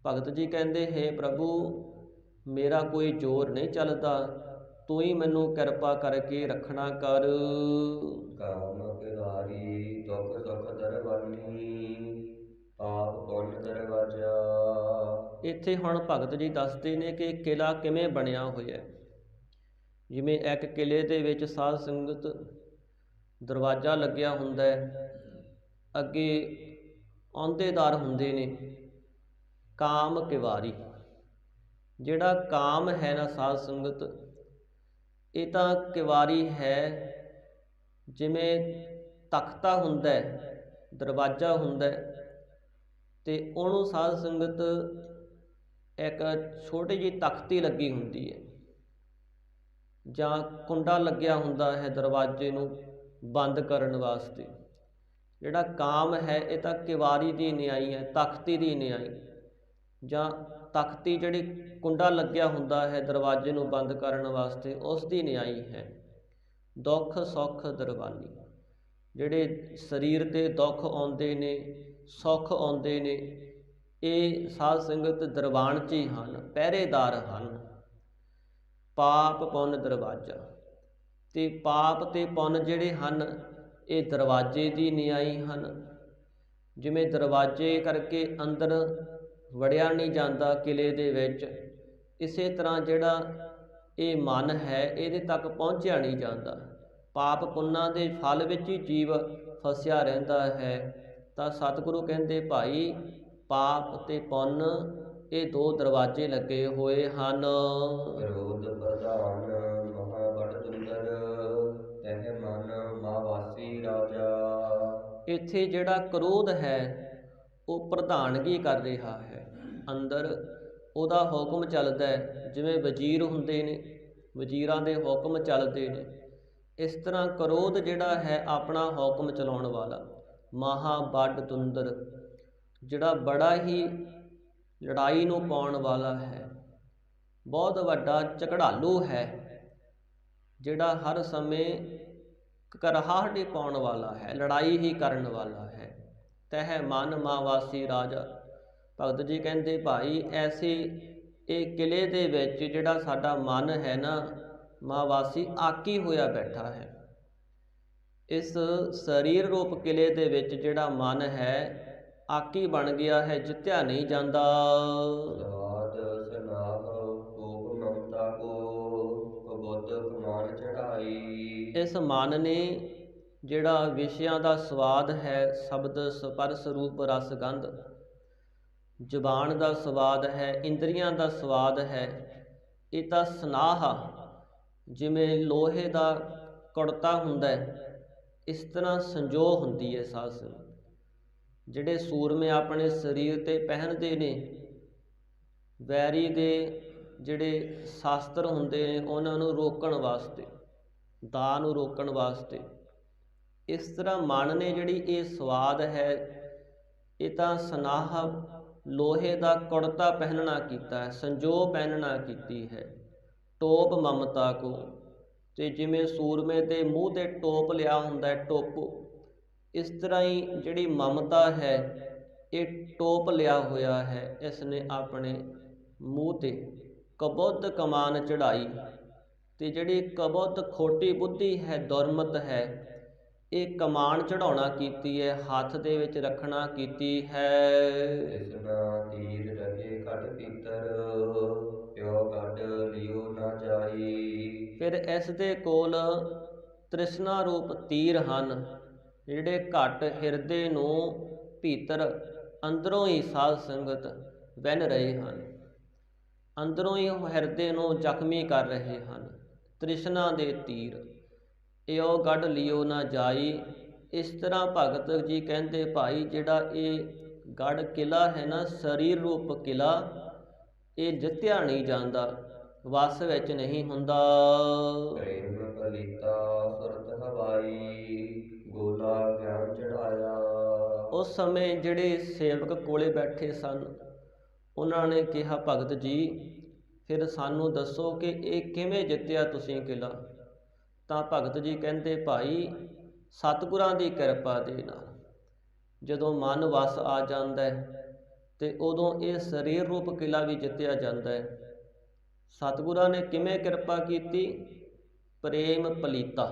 ਭਗਤ ਜੀ ਕਹਿੰਦੇ, ਹੇ ਪ੍ਰਭੂ, ਮੇਰਾ ਕੋਈ ਜ਼ੋਰ ਨਹੀਂ ਚੱਲਦਾ, ਤੂੰ ਹੀ ਮੈਨੂੰ ਕਿਰਪਾ ਕਰਕੇ ਰੱਖਣਾ ਕਰ। ਕਾਮ ਕਿਹਾਰੀ ਦੁਖ ਸੁਖ ਦਰਬਾਨੀ ਪਾਪ ਪੁੰਨ ਦਰਵਾਜਾ। ਇੱਥੇ ਹੁਣ ਭਗਤ ਜੀ ਦੱਸਦੇ ਨੇ ਕਿ ਕਿਲ੍ਹਾ ਕਿਵੇਂ ਬਣਿਆ ਹੋਇਆ। ਜਿਵੇਂ ਇੱਕ ਕਿਲ੍ਹੇ ਦੇ ਵਿੱਚ ਸਾਧ ਸੰਗਤ ਦਰਵਾਜ਼ਾ ਲੱਗਿਆ ਹੁੰਦਾ ਹੈ, ਅੱਗੇ ਅਹੁਦੇਦਾਰ ਹੁੰਦੇ ਨੇ, ਕਾਮ ਕਿਵਾਰੀ। ਜਿਹੜਾ ਕਾਮ ਹੈ ਨਾ ਸਾਧ ਸੰਗਤ, ਇਹ ਤਾਂ ਕਿਵਾਰੀ ਹੈ। ਜਿਵੇਂ ਤਖਤਾ ਹੁੰਦਾ ਹੈ, ਦਰਵਾਜ਼ਾ ਹੁੰਦਾ ਹੈ, ਤੇ ਉਹਨੂੰ ਸਾਧ ਸੰਗਤ ਇੱਕ ਛੋਟੀ ਜਿਹੀ ਤਖਤੀ ਲੱਗੀ ਹੁੰਦੀ ਹੈ ਜਾਂ ਕੁੰਡਾ ਲੱਗਿਆ ਹੁੰਦਾ ਹੈ ਦਰਵਾਜ਼ੇ ਨੂੰ ਬੰਦ ਕਰਨ ਵਾਸਤੇ। ਜਿਹੜਾ ਕਾਮ ਹੈ ਇਹ ਤਾਂ ਕਿਵਾਰੀ ਦੀ ਨਿਆਈ ਹੈ, ਤਖਤੀ ਦੀ ਨਿਆਈ, ਜਾਂ ਤਖਤੀ ਜਿਹੜੀ ਕੁੰਡਾ ਲੱਗਿਆ ਹੁੰਦਾ ਹੈ ਦਰਵਾਜ਼ੇ ਨੂੰ ਬੰਦ ਕਰਨ ਵਾਸਤੇ, ਉਸ ਦੀ ਨਿਆਈ ਹੈ। ਦੁੱਖ ਸੁੱਖ ਦਰਬਾਨੀ, ਜਿਹੜੇ ਸਰੀਰ 'ਤੇ ਦੁੱਖ ਆਉਂਦੇ ਨੇ, ਸੁੱਖ ਆਉਂਦੇ ਨੇ, ਇਹ ਸਾਧ ਸੰਗਤ ਦਰਬਾਨ 'ਚ ਹੀ ਹਨ, ਪਹਿਰੇਦਾਰ ਹਨ। ਪਾਪ ਪੁੰਨ ਦਰਵਾਜ਼ਾ, ਅਤੇ ਪਾਪ ਅਤੇ ਪੁੰਨ ਜਿਹੜੇ ਹਨ ਇਹ ਦਰਵਾਜ਼ੇ ਦੀ ਨਿਆਈ ਹਨ। ਜਿਵੇਂ ਦਰਵਾਜ਼ੇ ਕਰਕੇ ਅੰਦਰ ਵੜਿਆ ਨਹੀਂ ਜਾਂਦਾ ਕਿਲੇ ਦੇ ਵਿੱਚ, ਇਸੇ ਤਰ੍ਹਾਂ ਜਿਹੜਾ ਇਹ ਮਨ ਹੈ ਇਹਦੇ ਤੱਕ ਪਹੁੰਚਿਆ ਨਹੀਂ ਜਾਂਦਾ। ਪਾਪ ਪੁੰਨਾਂ ਦੇ ਫਲ ਵਿੱਚ ਹੀ ਜੀਵ ਫਸਿਆ ਰਹਿੰਦਾ ਹੈ। ਤਾਂ ਸਤਿਗੁਰੂ ਕਹਿੰਦੇ ਭਾਈ ਪਾਪ ਅਤੇ ਪੁੰਨ ਇਹ ਦੋ ਦਰਵਾਜ਼ੇ ਲੱਗੇ ਹੋਏ ਹਨ। ਕ੍ਰੋਧ ਪ੍ਰਧਾਨ ਮਹਾ ਬੜ ਸੁੰਦਰ, ਤਹਿ ਮਨ ਮਾਵਾਸੀ ਰਾਜਾ। ਇੱਥੇ ਜਿਹੜਾ ਕ੍ਰੋਧ ਹੈ ਉਹ ਪ੍ਰਧਾਨਗੀ ਕਰ ਰਿਹਾ ਹੈ, ਅੰਦਰ ਉਹਦਾ ਹੁਕਮ ਚੱਲਦਾ ਹੈ। ਜਿਵੇਂ ਵਜ਼ੀਰ ਹੁੰਦੇ ਨੇ, ਵਜ਼ੀਰਾਂ ਦੇ ਹੁਕਮ ਚੱਲਦੇ ਨੇ, ਇਸ ਤਰ੍ਹਾਂ ਕ੍ਰੋਧ ਜਿਹੜਾ ਹੈ ਆਪਣਾ ਹੁਕਮ ਚਲਾਉਣ ਵਾਲਾ। ਮਹਾ ਵੱਡ ਤੁੰਦਰ, ਜਿਹੜਾ ਬੜਾ ਹੀ ਲੜਾਈ ਨੂੰ ਪਾਉਣ ਵਾਲਾ ਹੈ, ਬਹੁਤ ਵੱਡਾ ਝਗੜਾਲੂ ਹੈ, ਜਿਹੜਾ ਹਰ ਸਮੇਂ ਕਕਰਾਹਟ ਹੀ ਪਾਉਣ ਵਾਲਾ ਹੈ, ਲੜਾਈ ਹੀ ਕਰਨ ਵਾਲਾ ਹੈ। ਤਹਿ ਮਨ ਮਾਵਾਸੀ ਰਾਜਾ। ਭਗਤ ਜੀ ਕਹਿੰਦੇ ਭਾਈ ਐਸੇ ਇਹ ਕਿਲੇ ਦੇ ਵਿੱਚ ਜਿਹੜਾ ਸਾਡਾ ਮਨ ਹੈ ਨਾ, ਮਾਵਾਸੀ ਆਕੀ ਹੋਇਆ ਬੈਠਾ ਹੈ। ਇਸ ਸਰੀਰ ਰੂਪ ਕਿਲੇ ਦੇ ਵਿੱਚ ਜਿਹੜਾ ਮਨ ਹੈ ਆਕੀ ਬਣ ਗਿਆ ਹੈ, ਜਿੱਤਿਆ ਨਹੀਂ ਜਾਂਦਾ। ਸਵਾਦ ਸਨਾਹ ਕੋਪ ਮਮਤਾ ਕੋ, ਕਬੁੱਧ ਕਮਾਨ ਚੜਾਈ। ਇਸ ਮਨ ਨੇ ਜਿਹੜਾ ਵਿਸ਼ਿਆਂ ਦਾ ਸਵਾਦ ਹੈ, ਸ਼ਬਦ ਸਪਰਸ ਰੂਪ ਰਸ ਗੰਧ, ਜ਼ੁਬਾਨ ਦਾ ਸਵਾਦ ਹੈ, ਇੰਦਰੀਆਂ ਦਾ ਸਵਾਦ ਹੈ, ਇਹ ਤਾਂ ਸਨਾਹ, ਜਿਵੇਂ ਲੋਹੇ ਦਾ ਕੁੜਤਾ ਹੁੰਦਾ ਹੈ ਇਸ ਤਰ੍ਹਾਂ ਸੰਜੋਅ ਹੁੰਦੀ ਹੈ ਸਾਧ ਸੰਗਤ। ਜਿਹੜੇ ਸੂਰਮੇ ਆਪਣੇ ਸਰੀਰ 'ਤੇ ਪਹਿਨਦੇ ਨੇ, ਵੈਰੀ ਦੇ ਜਿਹੜੇ ਸ਼ਾਸਤਰ ਹੁੰਦੇ ਨੇ ਉਹਨਾਂ ਨੂੰ ਰੋਕਣ ਵਾਸਤੇ, ਦਾਅ ਨੂੰ ਰੋਕਣ ਵਾਸਤੇ, ਇਸ ਤਰ੍ਹਾਂ ਮਨ ਨੇ ਜਿਹੜੀ ਇਹ ਸਵਾਦ ਹੈ ਇਹ ਤਾਂ ਸਨਾਹ ਲੋਹੇ ਦਾ ਕੁੜਤਾ ਪਹਿਨਣਾ ਕੀਤਾ ਹੈ, ਸੰਜੋਅ ਪਹਿਨਣਾ ਕੀਤੀ ਹੈ। ਟੋਪ ਮਮਤਾ ਕੋ, ਅਤੇ ਜਿਵੇਂ ਸੂਰਮੇ ਦੇ ਮੂੰਹ 'ਤੇ ਟੋਪ ਲਿਆ ਹੁੰਦਾ ਹੈ, ਟੋਪੋ, ਇਸ ਤਰ੍ਹਾਂ ਹੀ ਜਿਹੜੀ ਮਮਤਾ ਹੈ ਇਹ ਟੋਪ ਲਿਆ ਹੋਇਆ ਹੈ ਇਸ ਨੇ ਆਪਣੇ ਮੂੰਹ 'ਤੇ। ਕਬੁੱਧ ਕਮਾਨ ਚੜਾਈ, ਅਤੇ ਜਿਹੜੀ ਕਬੁੱਧ ਖੋਟੀ ਬੁੱਧੀ ਹੈ, ਦੁਰਮਤ ਹੈ, ਇਹ ਕਮਾਨ ਚੜਾਉਣਾ ਕੀਤੀ ਹੈ, ਹੱਥ ਦੇ ਵਿੱਚ ਰੱਖਣਾ ਕੀਤੀ ਹੈ। ਤ੍ਰਿਸ਼ਨਾ ਤੀਰ ਰਹੇ ਕੱਢ ਪੀਤਰ, ਪਿਓ ਕੱਢ ਲਿਓ ਨਾ ਜਾਈ। ਫਿਰ ਇਸ ਦੇ ਕੋਲ ਤ੍ਰਿਸ਼ਨਾ ਰੂਪ ਤੀਰ ਹਨ, ਜਿਹੜੇ ਘੱਟ ਹਿਰਦੇ ਨੂੰ ਭੀਤਰ ਅੰਦਰੋਂ ਹੀ ਸਾਧ ਸੰਗਤ ਵਿੰਨ੍ਹ ਰਹੇ ਹਨ, ਅੰਦਰੋਂ ਹੀ ਉਹ ਹਿਰਦੇ ਨੂੰ ਜ਼ਖਮੀ ਕਰ ਰਹੇ ਹਨ। ਤ੍ਰਿਸ਼ਨਾ ਦੇ ਤੀਰ ਇਉ ਕੱਢ ਲਿਓ ਨਾ ਜਾਈ। ਇਸ ਤਰ੍ਹਾਂ ਭਗਤ ਜੀ ਕਹਿੰਦੇ ਭਾਈ ਜਿਹੜਾ ਇਹ ਗੜ੍ਹ ਕਿਲਾ ਹੈ ਨਾ, ਸਰੀਰ ਰੂਪ ਕਿਲਾ, ਇਹ ਜਿੱਤਿਆ ਨਹੀਂ ਜਾਂਦਾ, ਵਸ ਵਿੱਚ ਨਹੀਂ ਹੁੰਦਾ। ਪ੍ਰੇਮ ਪਲੀਤਾ ਸੁਰਤ ਹਵਾਈ, ਗੋਲਾ ਗਿਆਨ ਚੜਾਇਆ। ਉਸ ਸਮੇਂ ਜਿਹੜੇ ਸੇਵਕ ਕੋਲੇ ਬੈਠੇ ਸਨ ਉਹਨਾਂ ਨੇ ਕਿਹਾ ਭਗਤ ਜੀ ਫਿਰ ਸਾਨੂੰ ਦੱਸੋ ਕਿ ਇਹ ਕਿਵੇਂ ਜਿੱਤਿਆ ਤੁਸੀਂ ਕਿਲਾ। ਤਾਂ ਭਗਤ ਜੀ ਕਹਿੰਦੇ ਭਾਈ ਸਤਿਗੁਰਾਂ ਦੀ ਕਿਰਪਾ ਦੇ ਨਾਲ ਜਦੋਂ ਮਨ ਵਸ ਆ ਜਾਂਦਾ ਹੈ ਤੇ ਉਦੋਂ ਇਹ ਸਰੀਰ ਰੂਪ ਕਿਲਾ ਵੀ ਜਿੱਤਿਆ ਜਾਂਦਾ ਹੈ। ਸਤਿਗੁਰਾਂ ਨੇ ਕਿਵੇਂ ਕਿਰਪਾ ਕੀਤੀ? ਪ੍ਰੇਮ ਪਲੀਤਾ।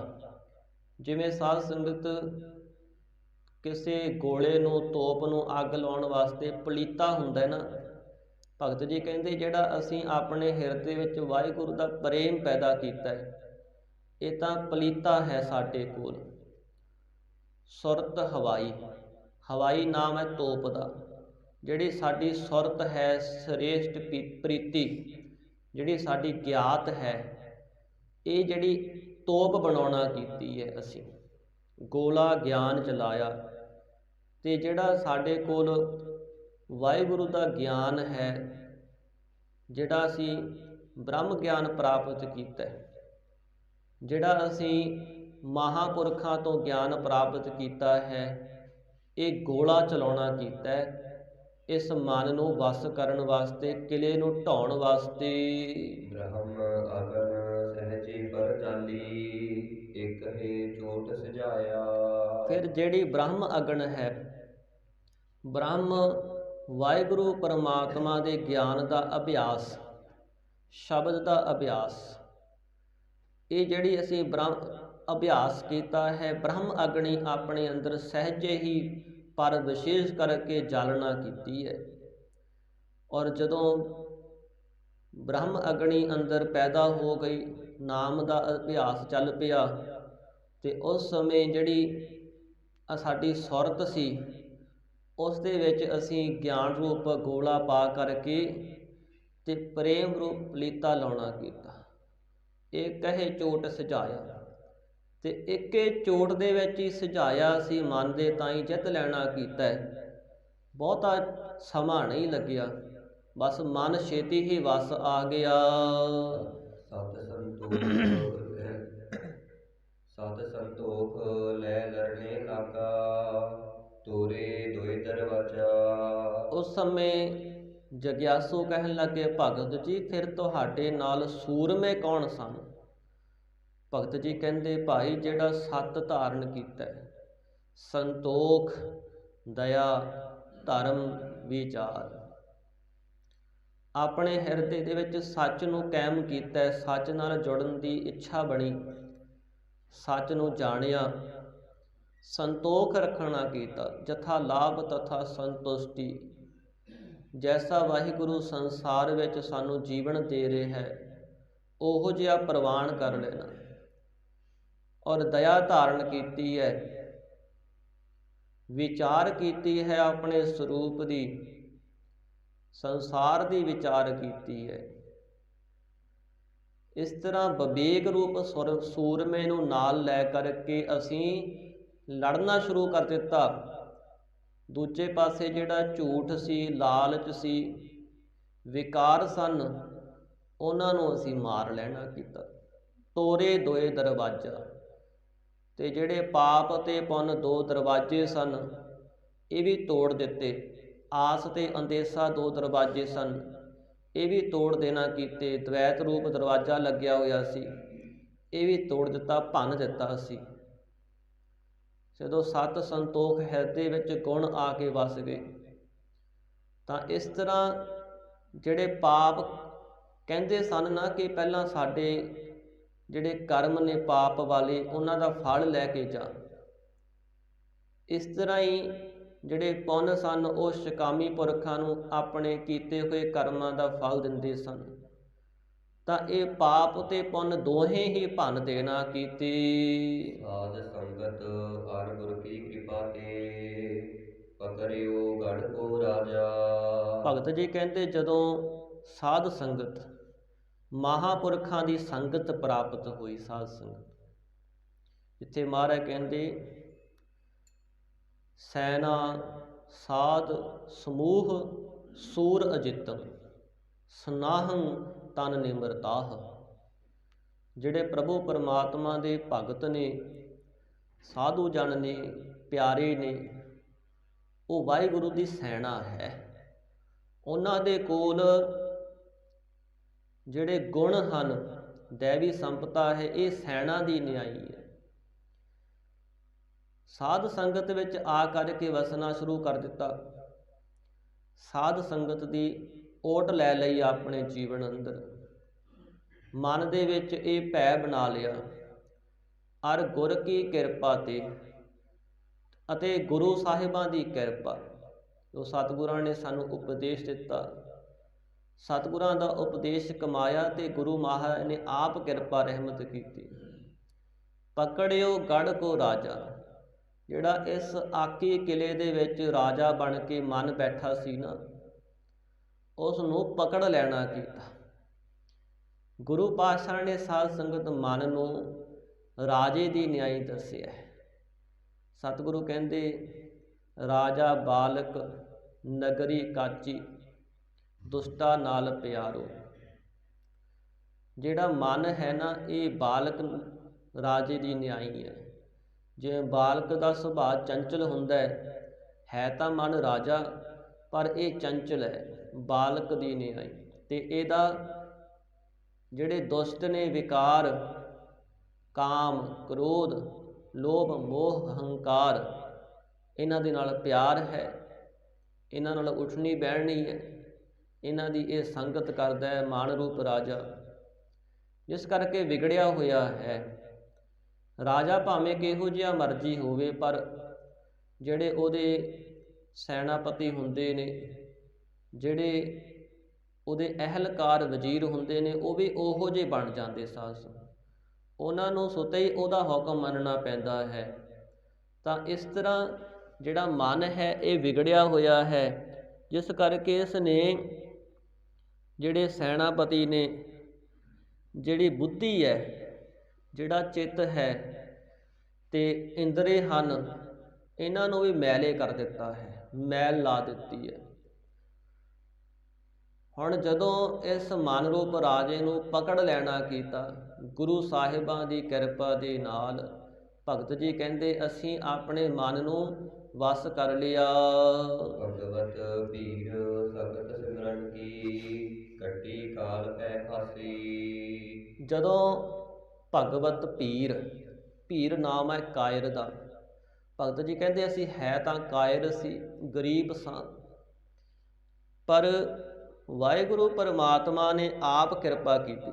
ਜਿਵੇਂ ਸਾਧ ਸੰਗਤ ਕਿਸੇ ਗੋਲੇ ਨੂੰ, ਤੋਪ ਨੂੰ ਅੱਗ ਲਾਉਣ ਵਾਸਤੇ ਪਲੀਤਾ ਹੁੰਦਾ ਨਾ, ਭਗਤ ਜੀ ਕਹਿੰਦੇ ਜਿਹੜਾ ਅਸੀਂ ਆਪਣੇ ਹਿਰਦੇ ਵਿੱਚ ਵਾਹਿਗੁਰੂ ਦਾ ਪ੍ਰੇਮ ਪੈਦਾ ਕੀਤਾ ਹੈ ਇਹ ਤਾਂ ਪਲੀਤਾ ਹੈ ਸਾਡੇ ਕੋਲ। ਸੁਰਤ ਹਵਾਈ, ਹਵਾਈ ਨਾਮ ਹੈ ਤੋਪ ਦਾ। ਜਿਹੜੀ ਸਾਡੀ ਸੁਰਤ ਹੈ, ਸ੍ਰੇਸ਼ਟ ਪ੍ਰੀਤੀ ਜਿਹੜੀ ਸਾਡੀ ਗਿਆਤ ਹੈ, ਇਹ ਜਿਹੜੀ ਤੋਪ ਬਣਾਉਣਾ ਕੀਤੀ ਹੈ ਅਸੀਂ, ਗੋਲਾ ਗਿਆਨ ਚਲਾਇਆ। ਅਤੇ ਜਿਹੜਾ ਸਾਡੇ ਕੋਲ ਵਾਹਿਗੁਰੂ ਦਾ ਗਿਆਨ ਹੈ, ਜਿਹੜਾ ਅਸੀਂ ਬ੍ਰਹਮ ਗਿਆਨ ਪ੍ਰਾਪਤ ਕੀਤਾ ਹੈ, ਜਿਹੜਾ ਅਸੀਂ ਮਹਾਂਪੁਰਖਾਂ ਤੋਂ ਗਿਆਨ ਪ੍ਰਾਪਤ ਕੀਤਾ ਹੈ, ਇਹ ਗੋਲਾ ਚਲਾਉਣਾ ਕੀਤਾ ਹੈ। ਇਸ ਮਨ ਨੂੰ ਵਸ ਕਰਨ ਵਾਸਤੇ, ਕਿਲੇ ਨੂੰ ਢਾਉਣ ਵਾਸਤੇ। ਬ੍ਰਹਮ ਅਗਨ ਸਹਿਜੇ ਪਰ ਚਾਲੀ, ਇਕ ਹੈ ਚੋਟ ਸਜਾਇਆ। ਫਿਰ ਜਿਹੜੀ ਬ੍ਰਹਮ ਅਗਨ ਹੈ, ਬ੍ਰਹਮ ਵਾਹਿਗੁਰੂ ਪਰਮਾਤਮਾ ਦੇ ਗਿਆਨ ਦਾ ਅਭਿਆਸ, ਸ਼ਬਦ ਦਾ ਅਭਿਆਸ, ਇਹ ਜਿਹੜੀ ਅਸੀਂ ਅਭਿਆਸ ਕੀਤਾ ਹੈ, ਬ੍ਰਹਮ ਅਗਨੀ ਆਪਣੇ ਅੰਦਰ ਸਹਿਜੇ ਹੀ ਪਰ ਵਿਸ਼ੇਸ਼ ਕਰਕੇ ਜਾਲਣਾ ਕੀਤੀ ਹੈ। ਔਰ ਜਦੋਂ ਬ੍ਰਹਮ ਅਗਨੀ ਅੰਦਰ ਪੈਦਾ ਹੋ ਗਈ, ਨਾਮ ਦਾ ਅਭਿਆਸ ਚੱਲ ਪਿਆ, ਤੇ ਉਸ ਸਮੇਂ ਜਿਹੜੀ ਸਾਡੀ ਸੁਰਤ ਸੀ, ਉਸ ਦੇ ਵਿੱਚ ਅਸੀਂ ਗਿਆਨ ਰੂਪ ਗੋਲਾ ਪਾ ਕਰਕੇ ਤੇ ਪ੍ਰੇਮ ਰੂਪ ਪਲੀਤਾ ਲਾਉਣਾ ਕੀਤਾ। ਇਹ ਕਹੇ ਚੋਟ ਸਜਾਇਆ, ਤੇ ਇੱਕੇ ਚੋਟ ਦੇ ਵਿੱਚ ਹੀ ਸਜਾਇਆ ਸੀ ਮਨ ਦੇ ਤਾਈਂ ਜਿੱਤ ਲੈਣਾ ਕੀਤਾ ਹੈ। ਬਹੁਤਾ ਸਮਾਂ ਨਹੀਂ ਲੱਗਿਆ, ਬਸ ਮਨ ਛੇਤੀ ਹੀ ਵਸ ਆ ਗਿਆ। ਸਤ ਸੰਤੋਖ ਲੈ ਲਰਨੇ ਲਾਗਾ, ਤੋਰੇ ਦੋਏ ਦਰਵਾਜਾ। ਉਸ ਸਮੇਂ ਜਗਿਆਸੂ ਕਹਿਣ ਲੱਗੇ, ਭਗਤ ਜੀ ਫਿਰ ਤੁਹਾਡੇ ਨਾਲ ਸੂਰਮੇ ਕੌਣ ਸਨ? ਭਗਤ ਜੀ ਕਹਿੰਦੇ, ਭਾਈ ਜਿਹੜਾ ਸੱਤ ਧਾਰਨ ਕੀਤਾ, ਸੰਤੋਖ, ਦਇਆ, ਧਰਮ, ਵਿਚਾਰ, ਆਪਣੇ ਹਿਰਦੇ ਦੇ ਵਿੱਚ ਸੱਚ ਨੂੰ ਕਾਇਮ ਕੀਤਾ, ਸੱਚ ਨਾਲ ਜੁੜਨ ਦੀ ਇੱਛਾ ਬਣੀ, ਸੱਚ ਨੂੰ ਜਾਣਿਆ, ਸੰਤੋਖ ਰੱਖਣਾ ਕੀਤਾ, ਜਥਾ ਲਾਭ ਤਥਾ ਸੰਤੁਸ਼ਟੀ, ਜੈਸਾ ਵਾਹਿਗੁਰੂ ਸੰਸਾਰ ਵਿੱਚ ਸਾਨੂੰ ਜੀਵਨ ਦੇ ਰਿਹਾ ਹੈ, ਉਹੋ ਜਿਹਾ ਪ੍ਰਵਾਨ ਕਰ ਲੈਣਾ। ਔਰ ਦਇਆ ਧਾਰਨ ਕੀਤੀ ਹੈ, ਵਿਚਾਰ ਕੀਤੀ ਹੈ ਆਪਣੇ ਸਰੂਪ ਦੀ, ਸੰਸਾਰ ਦੀ ਵਿਚਾਰ ਕੀਤੀ ਹੈ। ਇਸ ਤਰ੍ਹਾਂ ਵਿਵੇਕ ਰੂਪ ਸੂਰਮੇ ਨੂੰ ਨਾਲ ਲੈ ਕਰਕੇ ਅਸੀਂ ਲੜਨਾ ਸ਼ੁਰੂ ਕਰ ਦਿੱਤਾ। ਦੂਜੇ ਪਾਸੇ ਜਿਹੜਾ ਝੂਠ ਸੀ, ਲਾਲਚ ਸੀ, ਵਿਕਾਰ ਸਨ, ਉਹਨਾਂ ਨੂੰ ਅਸੀਂ ਮਾਰ ਲੈਣਾ ਕੀਤਾ। ਤੋਰੇ ਦੋਏ ਦਰਵਾਜਾ, ਤੇ ਜਿਹੜੇ ਪਾਪ ਅਤੇ ਪੁੰਨ ਦੋ ਦਰਵਾਜੇ ਸਨ, ਇਹ ਵੀ ਤੋੜ ਦਿੱਤੇ। ਆਸ ਤੇ ਅੰਦੇਸਾ ਦੋ ਦਰਵਾਜੇ ਸਨ, ਇਹ ਵੀ ਤੋੜ ਦੇਣਾ ਕੀਤੇ। ਦਵੈਤ ਰੂਪ ਦਰਵਾਜ਼ਾ ਲੱਗਿਆ ਹੋਇਆ ਸੀ, ਇਹ ਵੀ ਤੋੜ ਦਿੱਤਾ, ਭੰਨ ਦਿੱਤਾ ਅਸੀਂ। ਜਦੋਂ ਸਤ ਸੰਤੋਖ ਹਿਰਦੇ ਵਿੱਚ ਗੁਣ ਆ ਕੇ ਵਸ ਗਏ, ਤਾਂ ਇਸ ਤਰ੍ਹਾਂ ਜਿਹੜੇ ਪਾਪ ਕਹਿੰਦੇ ਸਨ ਨਾ ਕਿ ਪਹਿਲਾਂ ਸਾਡੇ ਜਿਹੜੇ ਕਰਮ ਨੇ ਪਾਪ ਵਾਲੇ, ਉਹਨਾਂ ਦਾ ਫਲ ਲੈ ਕੇ ਜਾ, ਇਸ ਤਰ੍ਹਾਂ ਹੀ ਜਿਹੜੇ ਪੁੰਨ ਸਨ ਉਹ ਸ਼ਕਾਮੀ ਪੁਰਖਾਂ ਨੂੰ ਆਪਣੇ ਕੀਤੇ ਹੋਏ ਕਰਮਾਂ ਦਾ ਫਲ ਦਿੰਦੇ ਸਨ। ਤਾਂ ਇਹ ਪਾਪ ਤੇ ਪੁੰਨ ਦੋਹੇ ਹੀ ਭੰਨ ਦੇਣਾ ਕੀਤੀ। ਸਾਧ ਸੰਗਤ ਹਰ ਗੁਰ ਕੀ ਕਿਰਪਾ ਤੇ, ਪਕੜਿਓ ਗੜ ਕੋ ਰਾਜਾ। ਭਗਤ ਜੀ ਕਹਿੰਦੇ, ਜਦੋਂ ਸਾਧ ਸੰਗਤ, ਮਹਾਂਪੁਰਖਾਂ ਦੀ ਸੰਗਤ ਪ੍ਰਾਪਤ ਹੋਈ, ਸਾਧ ਸੰਗਤ, ਜਿੱਥੇ ਮਹਾਰਾਜ ਕਹਿੰਦੇ ਸੈਨਾ ਸਾਧ ਸਮੂਹ ਸੂਰ ਅਜਿਤਮ, ਸਨਾਹੰ ਤਨ ਨਿਮਰਤਾਹ। ਜਿਹੜੇ ਪ੍ਰਭੂ ਪਰਮਾਤਮਾ ਦੇ ਭਗਤ ਨੇ, ਸਾਧੂ ਜਨ ਨੇ, ਪਿਆਰੇ ਨੇ, ਉਹ ਵਾਹਿਗੁਰੂ ਦੀ ਸੈਨਾ ਹੈ। ਉਹਨਾਂ ਦੇ ਕੋਲ ਜਿਹੜੇ ਗੁਣ ਹਨ, ਦੈਵੀ ਸੰਪਤਾ ਹੈ, ਇਹ ਸੈਨਾ ਦੀ ਨਿਆਈ ਹੈ। ਸਾਧ ਸੰਗਤ ਵਿੱਚ ਆ ਕਰਕੇ ਵਸਣਾ ਸ਼ੁਰੂ ਕਰ ਦਿੱਤਾ, ਸਾਧ ਸੰਗਤ ਦੀ ਓਟ ਲੈ ਲਈ ਆਪਣੇ ਜੀਵਨ ਅੰਦਰ, ਮਨ ਦੇ ਵਿੱਚ ਇਹ ਭੈ ਬਣਾ ਲਿਆ। ਅਰ ਗੁਰ ਕੀ ਕਿਰਪਾ ਤੇ, ਅਤੇ ਗੁਰੂ ਸਾਹਿਬਾਂ ਦੀ ਕਿਰਪਾ, ਜੋ ਸਤਿਗੁਰਾਂ ਨੇ ਸਾਨੂੰ ਉਪਦੇਸ਼ ਦਿੱਤਾ, ਸਤਿਗੁਰਾਂ ਦਾ ਉਪਦੇਸ਼ ਕਮਾਇਆ ਤੇ ਗੁਰੂ ਮਹਾਰਾਜ ਨੇ ਆਪ ਕਿਰਪਾ ਰਹਿਮਤ ਕੀਤੀ। ਪਕੜਿਓ ਗੜ ਕੋ ਰਾਜਾ, ਜਿਹੜਾ ਇਸ ਆਕੀ ਕਿਲੇ ਦੇ ਵਿੱਚ ਰਾਜਾ ਬਣ ਕੇ ਮਨ ਬੈਠਾ ਸੀ ਨਾ, ਉਸ ਨੂੰ ਪਕੜ ਲੈਣਾ ਕੀਤਾ। ਗੁਰੂ ਪਾਤਸ਼ਾਹ ਨੇ ਸਾਧ ਸੰਗਤ ਮਨ ਨੂੰ ਰਾਜੇ ਦੀ ਨਿਆਈ ਦੱਸਿਆ। ਸਤਿਗੁਰੂ ਕਹਿੰਦੇ, ਰਾਜਾ ਬਾਲਕ ਨਗਰੀ ਕਾਚੀ, ਦੁਸ਼ਟਾ ਨਾਲ ਪਿਆਰੋ। ਜਿਹੜਾ ਮਨ ਹੈ ਨਾ, ਇਹ ਬਾਲਕ ਰਾਜੇ ਦੀ ਨਿਆਈ ਹੈ। ਜਿਵੇਂ ਬਾਲਕ ਦਾ ਸੁਭਾਅ ਚੰਚਲ ਹੁੰਦਾ ਹੈ ਤਾਂ ਮਨ ਰਾਜਾ, ਪਰ ਇਹ ਚੰਚਲ ਹੈ, ਬਾਲਕ ਦੀ ਨਿਆਈ। ਤੇ ਇਹਦਾ ਜਿਹੜੇ ਦੁਸ਼ਟ ਨੇ ਵਿਕਾਰ, ਕਾਮ, ਕ੍ਰੋਧ, ਲੋਭ, ਮੋਹ, ਹੰਕਾਰ, ਇਹਨਾਂ ਦੇ ਨਾਲ ਪਿਆਰ ਹੈ, ਇਹਨਾਂ ਨਾਲ ਉੱਠਣੀ ਬਹਿਣੀ ਹੈ, ਇਹਨਾਂ ਦੀ ਇਹ ਸੰਗਤ ਕਰਦਾ ਹੈ ਮਾਨ ਰੂਪ ਰਾਜਾ, ਜਿਸ ਕਰਕੇ ਵਿਗੜਿਆ ਹੋਇਆ ਹੈ। ਰਾਜਾ ਭਾਵੇਂ ਕਿਹੋ ਜਿਹਾ ਮਰਜ਼ੀ ਹੋਵੇ, ਪਰ ਜਿਹੜੇ ਉਹਦੇ ਸੈਨਾਪਤੀ ਹੁੰਦੇ ਨੇ, ਜਿਹੜੇ ਉਹਦੇ ਅਹਿਲਕਾਰ ਵਜ਼ੀਰ ਹੁੰਦੇ ਨੇ, ਉਹ ਵੀ ਉਹੋ ਜਿਹੇ ਬਣ ਜਾਂਦੇ ਸਾਸ, ਉਹਨਾਂ ਨੂੰ ਸੁਤੇ ਹੀ ਉਹਦਾ ਹੁਕਮ ਮੰਨਣਾ ਪੈਂਦਾ ਹੈ। ਤਾਂ ਇਸ ਤਰ੍ਹਾਂ ਜਿਹੜਾ ਮਨ ਹੈ ਇਹ ਵਿਗੜਿਆ ਹੋਇਆ ਹੈ, ਜਿਸ ਕਰਕੇ ਇਸ ਨੇ ਜਿਹੜੇ ਸੈਨਾਪਤੀ ਨੇ, ਜਿਹੜੀ ਬੁੱਧੀ ਹੈ, ਜਿਹੜਾ ਚਿੱਤ ਹੈ ਤੇ ਇੰਦਰੀ ਹਨ, ਇਹਨਾਂ ਨੂੰ ਵੀ ਮੈਲੇ ਕਰ ਦਿੱਤਾ ਹੈ, ਮੈਲ ਲਾ ਦਿੱਤੀ ਹੈ। ਹੁਣ ਜਦੋਂ ਇਸ ਮਨ ਰੂਪ ਰਾਜੇ ਨੂੰ ਪਕੜ ਲੈਣਾ ਕੀਤਾ ਗੁਰੂ ਸਾਹਿਬਾਂ ਦੀ ਕਿਰਪਾ ਦੇ ਨਾਲ, ਭਗਤ ਜੀ ਕਹਿੰਦੇ ਅਸੀਂ ਆਪਣੇ ਮਨ ਨੂੰ ਵਸ ਕਰ ਲਿਆ। ਭਗਵਤ ਪੀਰ ਸਗਤ ਸਿਮਰਨ ਕੀ, ਕੱਟੀ ਕਾਲ ਪੈ ਫਾਸੀ। ਜਦੋਂ ਭਗਵਤ ਪੀਰ, ਪੀਰ ਨਾਮ ਹੈ ਕਾਇਰ ਦਾ, ਭਗਤ ਜੀ ਕਹਿੰਦੇ ਅਸੀਂ ਹੈ ਤਾਂ ਕਾਇਰ ਸੀ, ਗਰੀਬ ਸਾਂ, ਪਰ ਵਾਹਿਗੁਰੂ ਪਰਮਾਤਮਾ ਨੇ ਆਪ ਕਿਰਪਾ ਕੀਤੀ।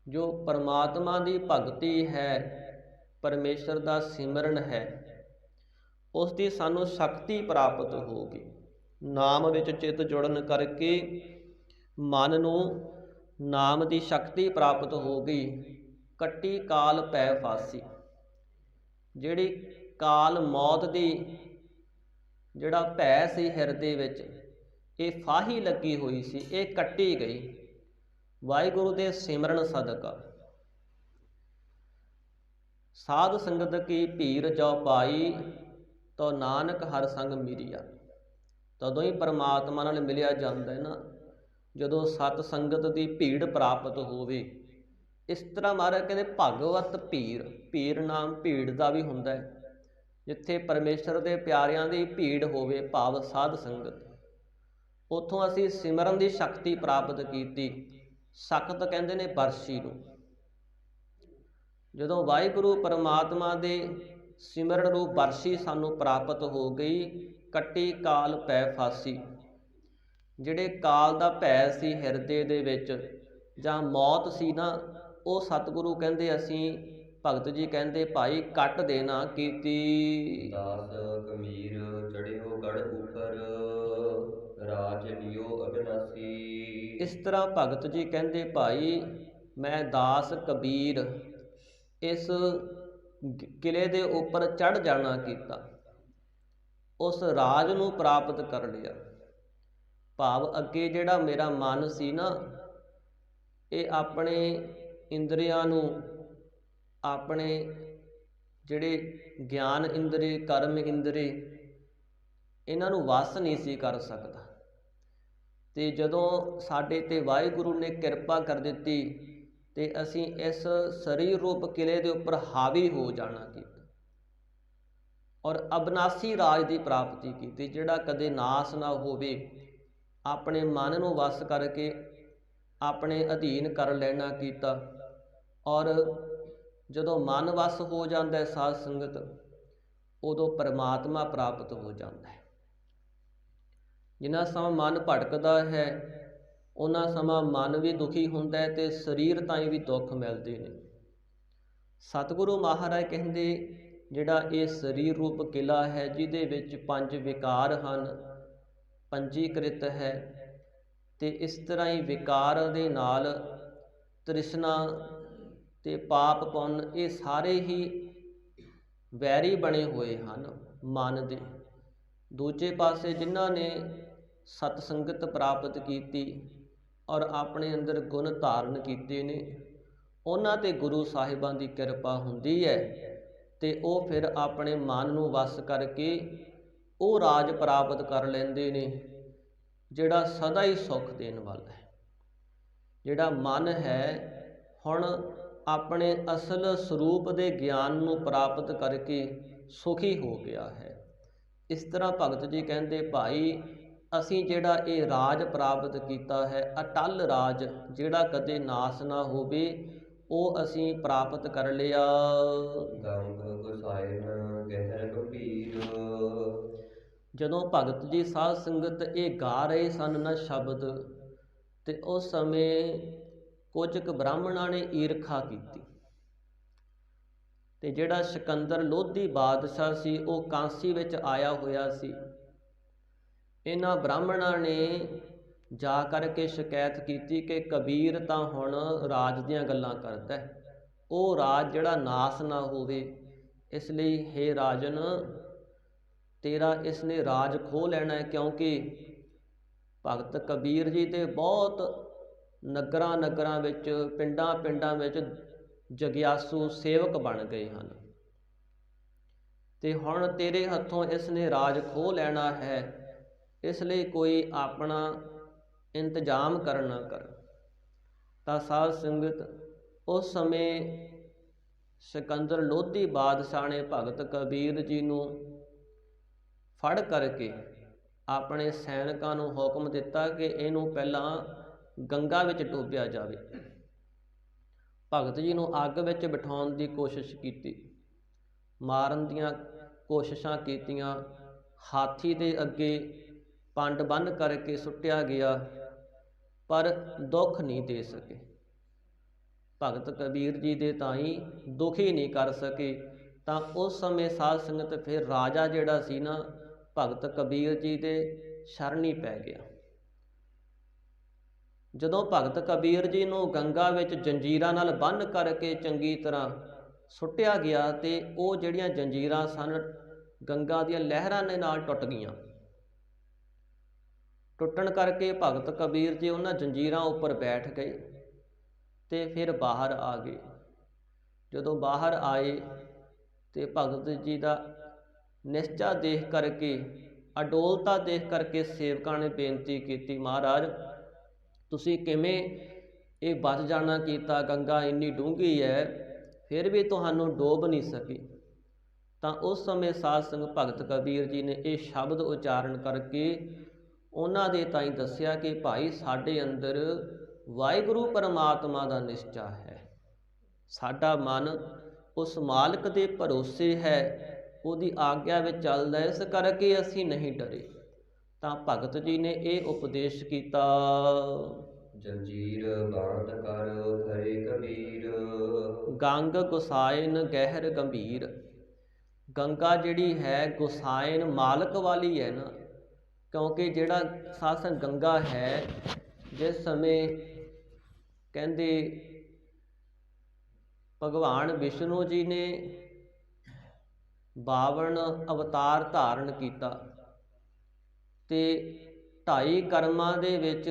ਜੋ ਪਰਮਾਤਮਾ ਦੀ ਭਗਤੀ ਹੈ, ਪਰਮੇਸ਼ਰ ਦਾ ਸਿਮਰਨ ਹੈ, ਉਸ ਦੀ ਸਾਨੂੰ ਸ਼ਕਤੀ ਪ੍ਰਾਪਤ ਹੋ ਗਈ। ਨਾਮ ਵਿੱਚ ਚਿੱਤ ਜੁੜਨ ਕਰਕੇ ਮਨ ਨੂੰ ਨਾਮ ਦੀ ਸ਼ਕਤੀ ਪ੍ਰਾਪਤ ਹੋ ਗਈ। ਕੱਟੀ ਕਾਲ ਪੈ ਫਾਸੀ, ਜਿਹੜੀ ਕਾਲ ਮੌਤ ਦੀ ਜਿਹੜਾ ਭੈ ਸੀ ਹਿਰਦੇ ਵਿੱਚ, ਇਹ ਫਾਹੀ ਲੱਗੀ ਹੋਈ ਸੀ, ਇਹ ਕੱਟੀ ਗਈ ਵਾਹਿਗੁਰੂ ਦੇ ਸਿਮਰਨ ਸਦਕਾ। ਸਾਧ ਸੰਗਤ ਕੀ ਭੀੜ ਜੋ ਪਾਈ, ਤੋ ਨਾਨਕ ਹਰ ਸੰਗ ਮਿਲਿਆ। ਤਦੋਂ ਹੀ ਪਰਮਾਤਮਾ ਨਾਲ ਮਿਲਿਆ ਜਾਂਦਾ ਹੈ ਨਾ, ਜਦੋਂ ਸਤ ਸੰਗਤ ਦੀ ਭੀੜ ਪ੍ਰਾਪਤ ਹੋਵੇ। ਇਸ ਤਰ੍ਹਾਂ ਮਹਾਰਾਜ ਕਹਿੰਦੇ ਭਗਵਤ ਭੀੜ, ਭੀੜ ਨਾਮ ਭੀੜ ਦਾ ਵੀ ਹੁੰਦਾ ਹੈ, ਜਿੱਥੇ ਪਰਮੇਸ਼ਰ ਦੇ ਪਿਆਰਿਆਂ ਦੀ ਭੀੜ ਹੋਵੇ, ਭਾਵ ਸਾਧ ਸੰਗਤ, ਉੱਥੋਂ ਅਸੀਂ ਸਿਮਰਨ ਦੀ ਸ਼ਕਤੀ ਪ੍ਰਾਪਤ ਕੀਤੀ। ਸਖਤ ਕਹਿੰਦੇ ਨੇ ਬਰਸ਼ੀ ਨੂੰ। ਜਦੋਂ ਵਾਹਿਗੁਰੂ ਪਰਮਾਤਮਾ ਦੇ ਸਿਮਰਨ ਰੂਪ ਬਰਸ਼ੀ ਸਾਨੂੰ ਪ੍ਰਾਪਤ ਹੋ ਗਈ, ਕੱਟੀ ਕਾਲ ਪੈ ਫਾਸੀ, ਜਿਹੜੇ ਕਾਲ ਦਾ ਭੈ ਸੀ ਹਿਰਦੇ ਦੇ ਵਿੱਚ ਜਾਂ ਮੌਤ ਸੀ ਨਾ, ਉਹ ਸਤਿਗੁਰੂ ਕਹਿੰਦੇ ਅਸੀਂ, ਭਗਤ ਜੀ ਕਹਿੰਦੇ ਭਾਈ ਕੱਟ ਦੇਣਾ ਕੀਤੀ। ਦਾਸ ਕਮੀਰ ਚੜਿਓ ਗੜ ਉਪਰ, ਰਾਜ ਲਿਓ ਅਬਿਨਾਸੀ। ਇਸ ਤਰ੍ਹਾਂ ਭਗਤ ਜੀ ਕਹਿੰਦੇ ਭਾਈ ਮੈਂ ਦਾਸ ਕਬੀਰ ਇਸ ਕਿਲੇ ਦੇ ਉੱਪਰ ਚੜ੍ਹ ਜਾਣਾ ਕੀਤਾ, ਉਸ ਰਾਜ ਨੂੰ ਪ੍ਰਾਪਤ ਕਰ ਲਿਆ। ਭਾਵ ਅੱਗੇ ਜਿਹੜਾ ਮੇਰਾ ਮਨ ਸੀ ਨਾ, ਇਹ ਆਪਣੇ ਇੰਦਰੀਆਂ ਨੂੰ, ਆਪਣੇ ਜਿਹੜੇ ਗਿਆਨ ਇੰਦਰੀ, ਕਰਮ ਇੰਦਰੀ, ਇਹਨਾਂ ਨੂੰ ਵਸ ਨਹੀਂ ਸੀ ਕਰ ਸਕਦਾ। ਤੇ ਜਦੋਂ ਸਾਡੇ ਤੇ ਵਾਹਿਗੁਰੂ ਨੇ ਕਿਰਪਾ ਕਰ ਦਿੱਤੀ ਤੇ ਅਸੀਂ ਇਸ ਸਰੀਰ ਰੂਪ ਕਿਲੇ ਦੇ ਉੱਪਰ ਹਾਵੀ ਹੋ ਜਾਣਾ ਕੀਤਾ ਔਰ ਅਬਨਾਸੀ ਰਾਜ ਦੀ ਪ੍ਰਾਪਤੀ ਕੀਤੀ, ਜਿਹੜਾ ਕਦੇ ਨਾਸ ਨਾ ਹੋਵੇ। ਆਪਣੇ ਮਨ ਨੂੰ ਵਸ ਕਰਕੇ ਆਪਣੇ ਅਧੀਨ ਕਰ ਲੈਣਾ ਕੀਤਾ। ਔਰ ਜਦੋਂ ਮਨ ਵਸ ਹੋ ਜਾਂਦਾ ਹੈ ਸਾਧ ਸੰਗਤ, ਉਦੋਂ ਪਰਮਾਤਮਾ ਪ੍ਰਾਪਤ ਹੋ ਜਾਂਦਾ ਹੈ। ਜਿੰਨਾ ਸਮਾਂ ਮਨ ਭਟਕਦਾ ਹੈ, ਉਹਨਾਂ ਸਮਾਂ ਮਨ ਵੀ ਦੁਖੀ ਹੁੰਦਾ ਹੈ ਤੇ ਸਰੀਰ ਤਾਈਂ ਵੀ ਦੁੱਖ ਮਿਲਦੇ ਨੇ। ਸਤਿਗੁਰੂ ਮਹਾਰਾਜ ਕਹਿੰਦੇ ਜਿਹੜਾ ਇਹ ਸਰੀਰ ਰੂਪ ਕਿਲਾ ਹੈ, ਜਿਹਦੇ ਵਿੱਚ 5 ਵਿਕਾਰ ਹਨ, ਪੰਜੀਕ੍ਰਿਤ ਹੈ, ਤੇ ਇਸ ਤਰ੍ਹਾਂ ਹੀ ਵਿਕਾਰ ਦੇ ਨਾਲ ਤ੍ਰਿਸ਼ਨਾ ਤੇ ਪਾਪ ਪੁੰਨ, ਇਹ ਸਾਰੇ ਹੀ ਵੈਰੀ ਬਣੇ ਹੋਏ ਹਨ ਮਨ ਦੇ। ਦੂਜੇ ਪਾਸੇ ਜਿਨ੍ਹਾਂ ਨੇ ਸਤ ਸੰਗਤ ਪ੍ਰਾਪਤ ਕੀਤੀ ਔਰ ਆਪਣੇ ਅੰਦਰ ਗੁਣ ਧਾਰਨ ਕੀਤੇ ਨੇ, ਉਹਨਾਂ ਤੇ ਗੁਰੂ ਸਾਹਿਬਾਂ ਦੀ ਕਿਰਪਾ ਹੁੰਦੀ ਹੈ ਤੇ ਉਹ ਫਿਰ ਆਪਣੇ ਮਨ ਨੂੰ ਵਸ ਕਰਕੇ ਉਹ ਰਾਜ ਪ੍ਰਾਪਤ ਕਰ ਲੈਂਦੇ ਨੇ, ਜਿਹੜਾ ਸਦਾ ਹੀ ਸੁੱਖ ਦੇਣ ਵਾਲਾ ਹੈ। ਜਿਹੜਾ ਮਨ ਹੈ ਹੁਣ ਆਪਣੇ ਅਸਲ ਸਰੂਪ ਦੇ ਗਿਆਨ ਨੂੰ ਪ੍ਰਾਪਤ ਕਰਕੇ ਸੁਖੀ ਹੋ ਗਿਆ ਹੈ। ਇਸ ਤਰ੍ਹਾਂ ਭਗਤ ਜੀ ਕਹਿੰਦੇ ਭਾਈ ਅਸੀਂ ਜਿਹੜਾ ਇਹ ਰਾਜ ਪ੍ਰਾਪਤ ਕੀਤਾ ਹੈ, ਅਟਲ ਰਾਜ ਜਿਹੜਾ ਕਦੇ ਨਾਸ ਨਾ ਹੋਵੇ, ਉਹ ਅਸੀਂ ਪ੍ਰਾਪਤ ਕਰ ਲਿਆ। ਗੰਗ ਗੁਸਾਇਨ ਗਹਿਰ ਗੰਭੀਰ। ਜਦੋਂ ਭਗਤ ਜੀ ਸਾਧ ਸੰਗਤ ਇਹ ਗਾ ਰਹੇ ਸਨ ਨਾ ਸ਼ਬਦ, ਤੇ ਉਸ ਸਮੇਂ ਕੁਝ ਕੁ ਬ੍ਰਾਹਮਣਾਂ ਨੇ ਈਰਖਾ ਕੀਤੀ, ਤੇ ਜਿਹੜਾ ਸਿਕੰਦਰ ਲੋਧੀ ਬਾਦਸ਼ਾਹ ਸੀ ਉਹ ਕਾਂਸੀ ਵਿੱਚ ਆਇਆ ਹੋਇਆ ਸੀ। ਇਹਨਾਂ ਬ੍ਰਾਹਮਣਾਂ ਨੇ ਜਾ ਕਰਕੇ ਸ਼ਿਕਾਇਤ ਕੀਤੀ ਕਿ ਕਬੀਰ ਤਾਂ ਹੁਣ ਰਾਜ ਦੀਆਂ ਗੱਲਾਂ ਕਰਦਾ ਹੈ, ਉਹ ਰਾਜ ਜਿਹੜਾ ਨਾਸ ਨਾ ਹੋਵੇ, ਇਸ ਲਈ ਹੇ ਰਾਜਨ ਤੇਰਾ ਇਸਨੇ ਰਾਜ ਖੋਹ ਲੈਣਾ ਹੈ। ਕਿਉਂਕਿ ਭਗਤ ਕਬੀਰ ਜੀ ਦੇ ਬਹੁਤ ਨਗਰਾਂ ਨਗਰਾਂ ਵਿੱਚ, ਪਿੰਡਾਂ ਪਿੰਡਾਂ ਵਿੱਚ ਜਗਿਆਸੂ ਸੇਵਕ ਬਣ ਗਏ ਹਨ, ਤੇ ਹੁਣ ਤੇਰੇ ਹੱਥੋਂ ਇਸਨੇ ਰਾਜ ਖੋਹ ਲੈਣਾ ਹੈ, ਇਸ ਲਈ ਕੋਈ ਆਪਣਾ ਇੰਤਜ਼ਾਮ ਕਰਨਾ ਕਰ। ਤਾਂ ਸਾਧ ਸੰਗਤ ਉਸ ਸਮੇਂ ਸਿਕੰਦਰ ਲੋਧੀ ਬਾਦਸ਼ਾਹ ਨੇ ਭਗਤ ਕਬੀਰ ਜੀ ਨੂੰ ਫੜ ਕਰਕੇ ਆਪਣੇ ਸੈਨਿਕਾਂ ਨੂੰ ਹੁਕਮ ਦਿੱਤਾ ਕਿ ਇਹਨੂੰ ਪਹਿਲਾਂ ਗੰਗਾ ਵਿੱਚ ਡੋਬਿਆ ਜਾਵੇ। ਭਗਤ ਜੀ ਨੂੰ ਅੱਗ ਵਿੱਚ ਬਿਠਾਉਣ ਦੀ ਕੋਸ਼ਿਸ਼ ਕੀਤੀ, ਮਾਰਨ ਦੀਆਂ ਕੋਸ਼ਿਸ਼ਾਂ ਕੀਤੀਆਂ, ਹਾਥੀ ਦੇ ਅੱਗੇ ਪੰਡ ਬੰਨ੍ਹ ਕਰਕੇ ਸੁੱਟਿਆ ਗਿਆ, ਪਰ ਦੁੱਖ ਨਹੀਂ ਦੇ ਸਕੇ। ਭਗਤ ਕਬੀਰ ਜੀ ਦੇ ਤਾਈਂ ਦੁਖੀ ਨਹੀਂ ਕਰ ਸਕੇ। ਤਾਂ ਉਸ ਸਮੇਂ ਸਾਧ ਸੰਗਤ ਫਿਰ ਰਾਜਾ ਜਿਹੜਾ ਸੀ ਨਾ, ਭਗਤ ਕਬੀਰ ਜੀ ਦੇ ਸ਼ਰਣੀ ਪੈ ਗਿਆ। ਜਦੋਂ ਭਗਤ ਕਬੀਰ ਜੀ ਨੂੰ ਗੰਗਾ ਵਿੱਚ ਜੰਜੀਰਾਂ ਨਾਲ ਬੰਨ੍ਹ ਕਰਕੇ ਚੰਗੀ ਤਰ੍ਹਾਂ ਸੁੱਟਿਆ ਗਿਆ, ਤੇ ਉਹ ਜਿਹੜੀਆਂ ਜੰਜੀਰਾਂ ਸਨ ਗੰਗਾ ਦੀਆਂ ਲਹਿਰਾਂ ਦੇ ਨਾਲ ਟੁੱਟ ਗਈਆਂ। ਟੁੱਟਣ ਕਰਕੇ ਭਗਤ ਕਬੀਰ ਜੀ ਉਹਨਾਂ ਜੰਜੀਰਾਂ ਉੱਪਰ ਬੈਠ ਗਏ ਤੇ ਫਿਰ ਬਾਹਰ ਆ ਗਏ। ਜਦੋਂ ਬਾਹਰ ਆਏ ਤੇ ਭਗਤ ਜੀ ਦਾ ਨਿਸ਼ਚਾ ਦੇਖ ਕਰਕੇ, ਅਡੋਲਤਾ ਦੇਖ ਕਰਕੇ ਸੇਵਕਾਂ ਨੇ ਬੇਨਤੀ ਕੀਤੀ, ਮਹਾਰਾਜ ਤੁਸੀਂ ਕਿਵੇਂ ਇਹ ਬਚ ਜਾਣਾ ਕੀਤਾ, ਗੰਗਾ ਇੰਨੀ ਡੂੰਘੀ ਹੈ ਫਿਰ ਵੀ ਤੁਹਾਨੂੰ ਡੋਬ ਨਹੀਂ ਸਕੀ। ਤਾਂ ਉਸ ਸਮੇਂ ਸਾਧ ਸੰਗਤ ਭਗਤ ਕਬੀਰ ਜੀ ਨੇ ਇਹ ਸ਼ਬਦ ਉਚਾਰਨ ਕਰਕੇ ਉਹਨਾਂ ਦੇ ਤਾਈਂ ਦੱਸਿਆ ਕਿ ਭਾਈ ਸਾਡੇ ਅੰਦਰ ਵਾਹਿਗੁਰੂ ਪਰਮਾਤਮਾ ਦਾ ਨਿਸ਼ਚਾ ਹੈ, ਸਾਡਾ ਮਨ ਉਸ ਮਾਲਕ ਦੇ ਭਰੋਸੇ ਹੈ, ਉਹਦੀ ਆਗਿਆ ਵਿੱਚ ਚੱਲਦਾ, ਇਸ ਕਰਕੇ ਅਸੀਂ ਨਹੀਂ ਡਰੇ। ਤਾਂ ਭਗਤ ਜੀ ਨੇ ਇਹ ਉਪਦੇਸ਼ ਕੀਤਾ, ਜੰਜੀਰ ਬਾਂਧ ਕਰ ਖਰੇ ਕਬੀਰ। ਗੰਗ ਗੁਸਾਇਨ ਗਹਿਰ ਗੰਭੀਰ। ਗੰਗਾ ਜਿਹੜੀ ਹੈ ਗੁਸਾਇਨ ਮਾਲਕ ਵਾਲੀ ਹੈ ਨਾ, ਕਿਉਂਕਿ ਜਿਹੜਾ ਸਾਸਨ ਗੰਗਾ ਹੈ, ਜਿਸ ਸਮੇਂ ਕਹਿੰਦੇ ਭਗਵਾਨ ਵਿਸ਼ਨੂੰ ਜੀ ਨੇ 52 ਅਵਤਾਰ ਧਾਰਨ ਕੀਤਾ ਤੇ 2.5 ਕਰਮਾਂ ਦੇ ਵਿੱਚ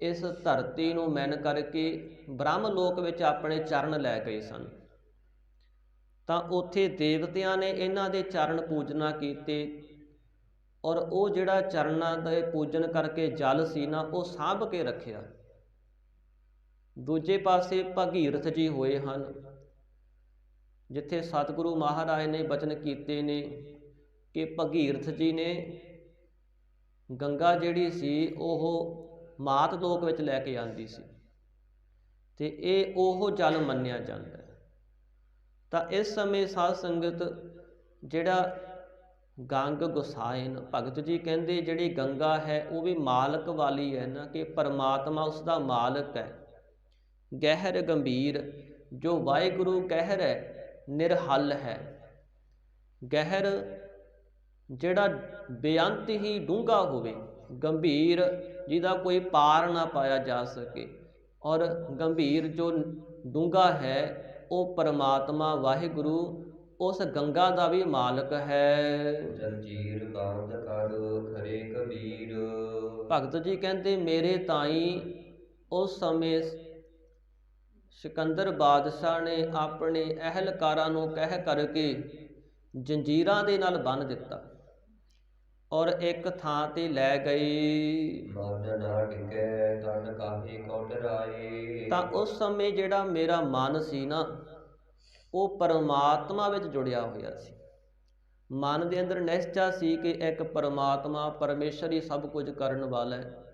ਇਸ ਧਰਤੀ ਨੂੰ ਮੈਨ ਕਰਕੇ ਬ੍ਰਹਮ ਲੋਕ ਵਿੱਚ ਆਪਣੇ ਚਰਨ ਲੈ ਗਏ ਸਨ। ਤਾਂ ਉੱਥੇ ਦੇਵਤਿਆਂ ਨੇ ਇਹਨਾਂ ਦੇ ਚਰਨ ਪੂਜਨਾ ਕੀਤੇ, ਔਰ ਉਹ ਜਿਹੜਾ ਚਰਨਾਂ ਦੇ ਪੂਜਨ ਕਰਕੇ ਜਲ ਸੀ ਨਾ, ਉਹ ਸਾਂਭ ਕੇ ਰੱਖਿਆ। ਦੂਜੇ ਪਾਸੇ ਭਗੀਰਥ ਜੀ ਹੋਏ ਹਨ, ਜਿੱਥੇ ਸਤਿਗੁਰੂ ਮਹਾਰਾਜ ਨੇ ਬਚਨ ਕੀਤੇ ਨੇ ਕਿ ਭਗੀਰਥ ਜੀ ਨੇ ਗੰਗਾ ਜਿਹੜੀ ਸੀ ਉਹ ਮਾਤ ਲੋਕ ਵਿੱਚ ਲੈ ਕੇ ਆਂਦੀ ਸੀ, ਤੇ ਇਹ ਉਹ ਜਲ ਮੰਨਿਆ ਜਾਂਦਾ ਹੈ। ਤਾਂ ਇਸ ਸਮੇਂ ਸਾਧ ਸੰਗਤ ਜਿਹੜਾ ਗੰਗ ਗੁਸਾਇਨ, ਭਗਤ ਜੀ ਕਹਿੰਦੇ ਜਿਹੜੀ ਗੰਗਾ ਹੈ ਉਹ ਵੀ ਮਾਲਕ ਵਾਲੀ ਹੈ ਨਾ, ਕਿ ਪਰਮਾਤਮਾ ਉਸ ਦਾ ਮਾਲਕ ਹੈ। ਗਹਿਰ ਗੰਭੀਰ, ਜੋ ਵਾਹਿਗੁਰੂ ਗਹਿਰ ਹੈ, ਨਿਰਹਲ ਹੈ। ਗਹਿਰ ਜਿਹੜਾ ਬੇਅੰਤ ਹੀ ਡੂੰਘਾ ਹੋਵੇ, ਗੰਭੀਰ ਜਿਹਦਾ ਕੋਈ ਪਾਰ ਨਾ ਪਾਇਆ ਜਾ ਸਕੇ, ਔਰ ਗੰਭੀਰ ਜੋ ਡੂੰਘਾ ਹੈ ਉਹ ਪਰਮਾਤਮਾ ਵਾਹਿਗੁਰੂ ਉਸ ਗੰਗਾ ਦਾ ਵੀ ਮਾਲਕ ਹੈ। ਜੰਜੀਰ ਬਾਂਧ ਕਰ ਖਰੇ ਕਬੀਰ। ਭਗਤ ਜੀ ਕਹਿੰਦੇ ਮੇਰੇ ਤਾਈਂ ਉਸ ਸਮੇਂ ਸਿਕੰਦਰ ਬਾਦਸ਼ਾਹ ਨੇ ਆਪਣੇ ਅਹਿਲਕਾਰਾਂ ਨੂੰ ਕਹਿ ਕਰਕੇ ਜੰਜੀਰਾਂ ਦੇ ਨਾਲ ਬੰਨ੍ਹ ਦਿੱਤਾ ਔਰ ਇੱਕ ਥਾਂ ਤੇ ਲੈ ਗਏ। ਮਨ ਨਾ ਟਿਕੈ ਤਨ ਕਾਹੀ ਕੋਟਰਾਏ। ਤਾਂ ਉਸ ਸਮੇਂ ਜਿਹੜਾ ਮੇਰਾ ਮਨ ਸੀ ਨਾ, ਉਹ ਪਰਮਾਤਮਾ ਵਿੱਚ ਜੁੜਿਆ ਹੋਇਆ ਸੀ। ਮਨ ਦੇ ਅੰਦਰ ਨਿਸ਼ਚਾ ਸੀ ਕਿ ਇੱਕ ਪਰਮਾਤਮਾ ਪਰਮੇਸ਼ਰ ਹੀ ਸਭ ਕੁਝ ਕਰਨ ਵਾਲਾ ਹੈ।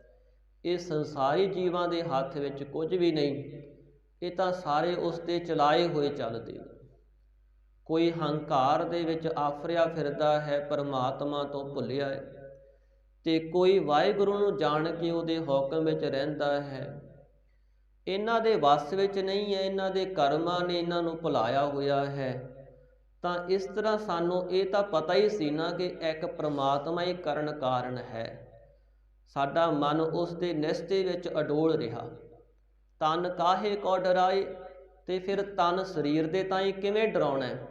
ਇਹ ਸੰਸਾਰੀ ਜੀਵਾਂ ਦੇ ਹੱਥ ਵਿੱਚ ਕੁਝ ਵੀ ਨਹੀਂ, ਇਹ ਤਾਂ ਸਾਰੇ ਉਸ ਦੇ ਚਲਾਏ ਹੋਏ ਚੱਲਦੇ। ਕੋਈ ਹੰਕਾਰ ਦੇ ਵਿੱਚ ਆਫਰਿਆ ਫਿਰਦਾ ਹੈ, ਪਰਮਾਤਮਾ ਤੋਂ ਭੁੱਲਿਆ ਹੈ, ਤੇ ਕੋਈ ਵਾਹਿਗੁਰੂ ਨੂੰ ਜਾਣ ਕੇ ਉਹਦੇ ਹੁਕਮ ਵਿੱਚ ਰਹਿੰਦਾ ਹੈ। ਇਹਨਾਂ ਦੇ ਵੱਸ ਵਿੱਚ ਨਹੀਂ ਹੈ, ਇਹਨਾਂ ਦੇ ਕਰਮਾਂ ਨੇ ਇਹਨਾਂ ਨੂੰ ਭੁਲਾਇਆ ਹੋਇਆ ਹੈ। ਤਾਂ ਇਸ ਤਰ੍ਹਾਂ ਸਾਨੂੰ ਇਹ ਤਾਂ ਪਤਾ ਹੀ ਸੀ ਨਾ ਕਿ ਇੱਕ ਪ੍ਰਮਾਤਮਾ ਹੀ ਕਰਨ ਕਾਰਨ ਹੈ। ਸਾਡਾ ਮਨ ਉਸ ਦੇ ਨਿਸ਼ਚੇ ਵਿੱਚ ਅਡੋਲ ਰਿਹਾ। ਤਨ ਕਾਹੇ ਕੋ ਡਰਾਏ, ਤੇ ਫਿਰ ਤਨ ਸਰੀਰ ਦੇ ਤਾਂ ਹੀ ਕਿਵੇਂ ਡਰਾਉਣਾ ਹੈ?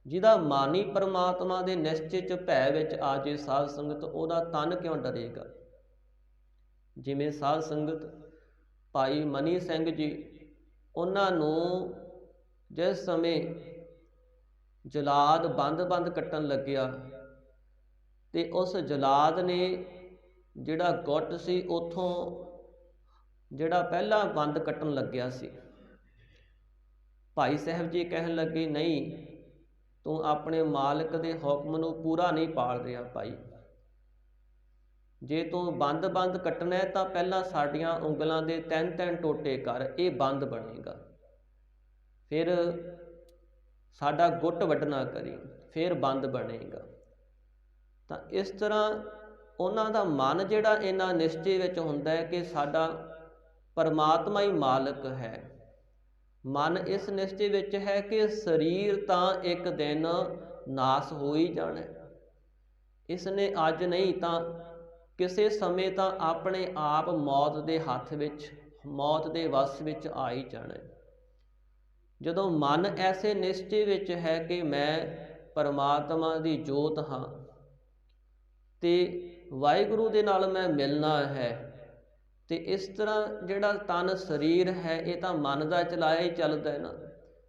ਜਿਹਦਾ ਮਨ ਹੀ ਪਰਮਾਤਮਾ ਦੇ ਨਿਸ਼ਚੇ 'ਚ ਭੈ ਵਿੱਚ ਆ ਜੇ ਸਾਧ ਸੰਗਤ, ਉਹਦਾ ਤਨ ਕਿਉਂ ਡਰੇਗਾ? ਜਿਵੇਂ ਸਾਧ ਸੰਗਤ ਭਾਈ ਮਨੀ ਸਿੰਘ ਜੀ, ਉਹਨਾਂ ਨੂੰ ਜਿਸ ਸਮੇਂ ਜਲਾਦ ਬੰਦ ਕੱਟਣ ਲੱਗਿਆ ਤੇ ਉਸ ਜਲਾਦ ਨੇ ਜਿਹੜਾ ਗੁੱਟ ਸੀ ਉੱਥੋਂ ਜਿਹੜਾ ਪਹਿਲਾਂ ਬੰਦ ਕੱਟਣ ਲੱਗਿਆ ਸੀ, ਭਾਈ ਸਾਹਿਬ ਜੀ ਕਹਿਣ ਲੱਗੇ, ਨਹੀਂ, ਤੂੰ ਆਪਣੇ ਮਾਲਕ ਦੇ ਹੁਕਮ ਨੂੰ ਪੂਰਾ ਨਹੀਂ ਪਾਲ ਰਿਹਾ ਭਾਈ। ਜੇ ਤੂੰ ਬੰਦ ਕੱਟਣਾ ਤਾਂ ਪਹਿਲਾਂ ਸਾਡੀਆਂ ਉਂਗਲਾਂ ਦੇ 3 ਟੋਟੇ ਕਰ, ਇਹ ਬੰਦ ਬਣੇਗਾ। ਫਿਰ ਸਾਡਾ ਗੁੱਟ ਵੱਢਣਾ ਕਰੀ, ਫਿਰ ਬੰਦ ਬਣੇਗਾ। ਤਾਂ ਇਸ ਤਰ੍ਹਾਂ ਉਹਨਾਂ ਦਾ ਮਨ ਜਿਹੜਾ ਇਹਨਾਂ ਨਿਸ਼ਚੇ ਵਿੱਚ ਹੁੰਦਾ ਹੈ ਕਿ ਸਾਡਾ ਪਰਮਾਤਮਾ ਹੀ ਮਾਲਕ ਹੈ। ਮਨ ਇਸ ਨਿਸ਼ਚੇ ਵਿੱਚ ਹੈ ਕਿ ਸਰੀਰ ਤਾਂ ਇੱਕ ਦਿਨ ਨਾਸ ਹੋ ਹੀ ਜਾਣਾ, ਇਸ ਨੇ ਅੱਜ ਨਹੀਂ ਤਾਂ ਕਿਸੇ ਸਮੇਂ ਤਾਂ ਆਪਣੇ ਆਪ ਮੌਤ ਦੇ ਹੱਥ ਵਿੱਚ, ਮੌਤ ਦੇ ਵੱਸ ਵਿੱਚ ਆ ਹੀ ਜਾਣਾ। ਜਦੋਂ ਮਨ ਐਸੇ ਨਿਸ਼ਚੇ ਵਿੱਚ ਹੈ ਕਿ ਮੈਂ ਪਰਮਾਤਮਾ ਦੀ ਜੋਤ ਹਾਂ ਤੇ ਵਾਹਿਗੁਰੂ ਦੇ ਨਾਲ ਮੈਂ ਮਿਲਣਾ ਹੈ, ਤੇ ਇਸ ਤਰ੍ਹਾਂ ਜਿਹੜਾ ਤਨ ਸਰੀਰ ਹੈ ਇਹ ਤਾਂ ਮਨ ਦਾ ਚਲਾਇਆ ਹੀ ਚੱਲਦਾ ਹੈ ਨਾ।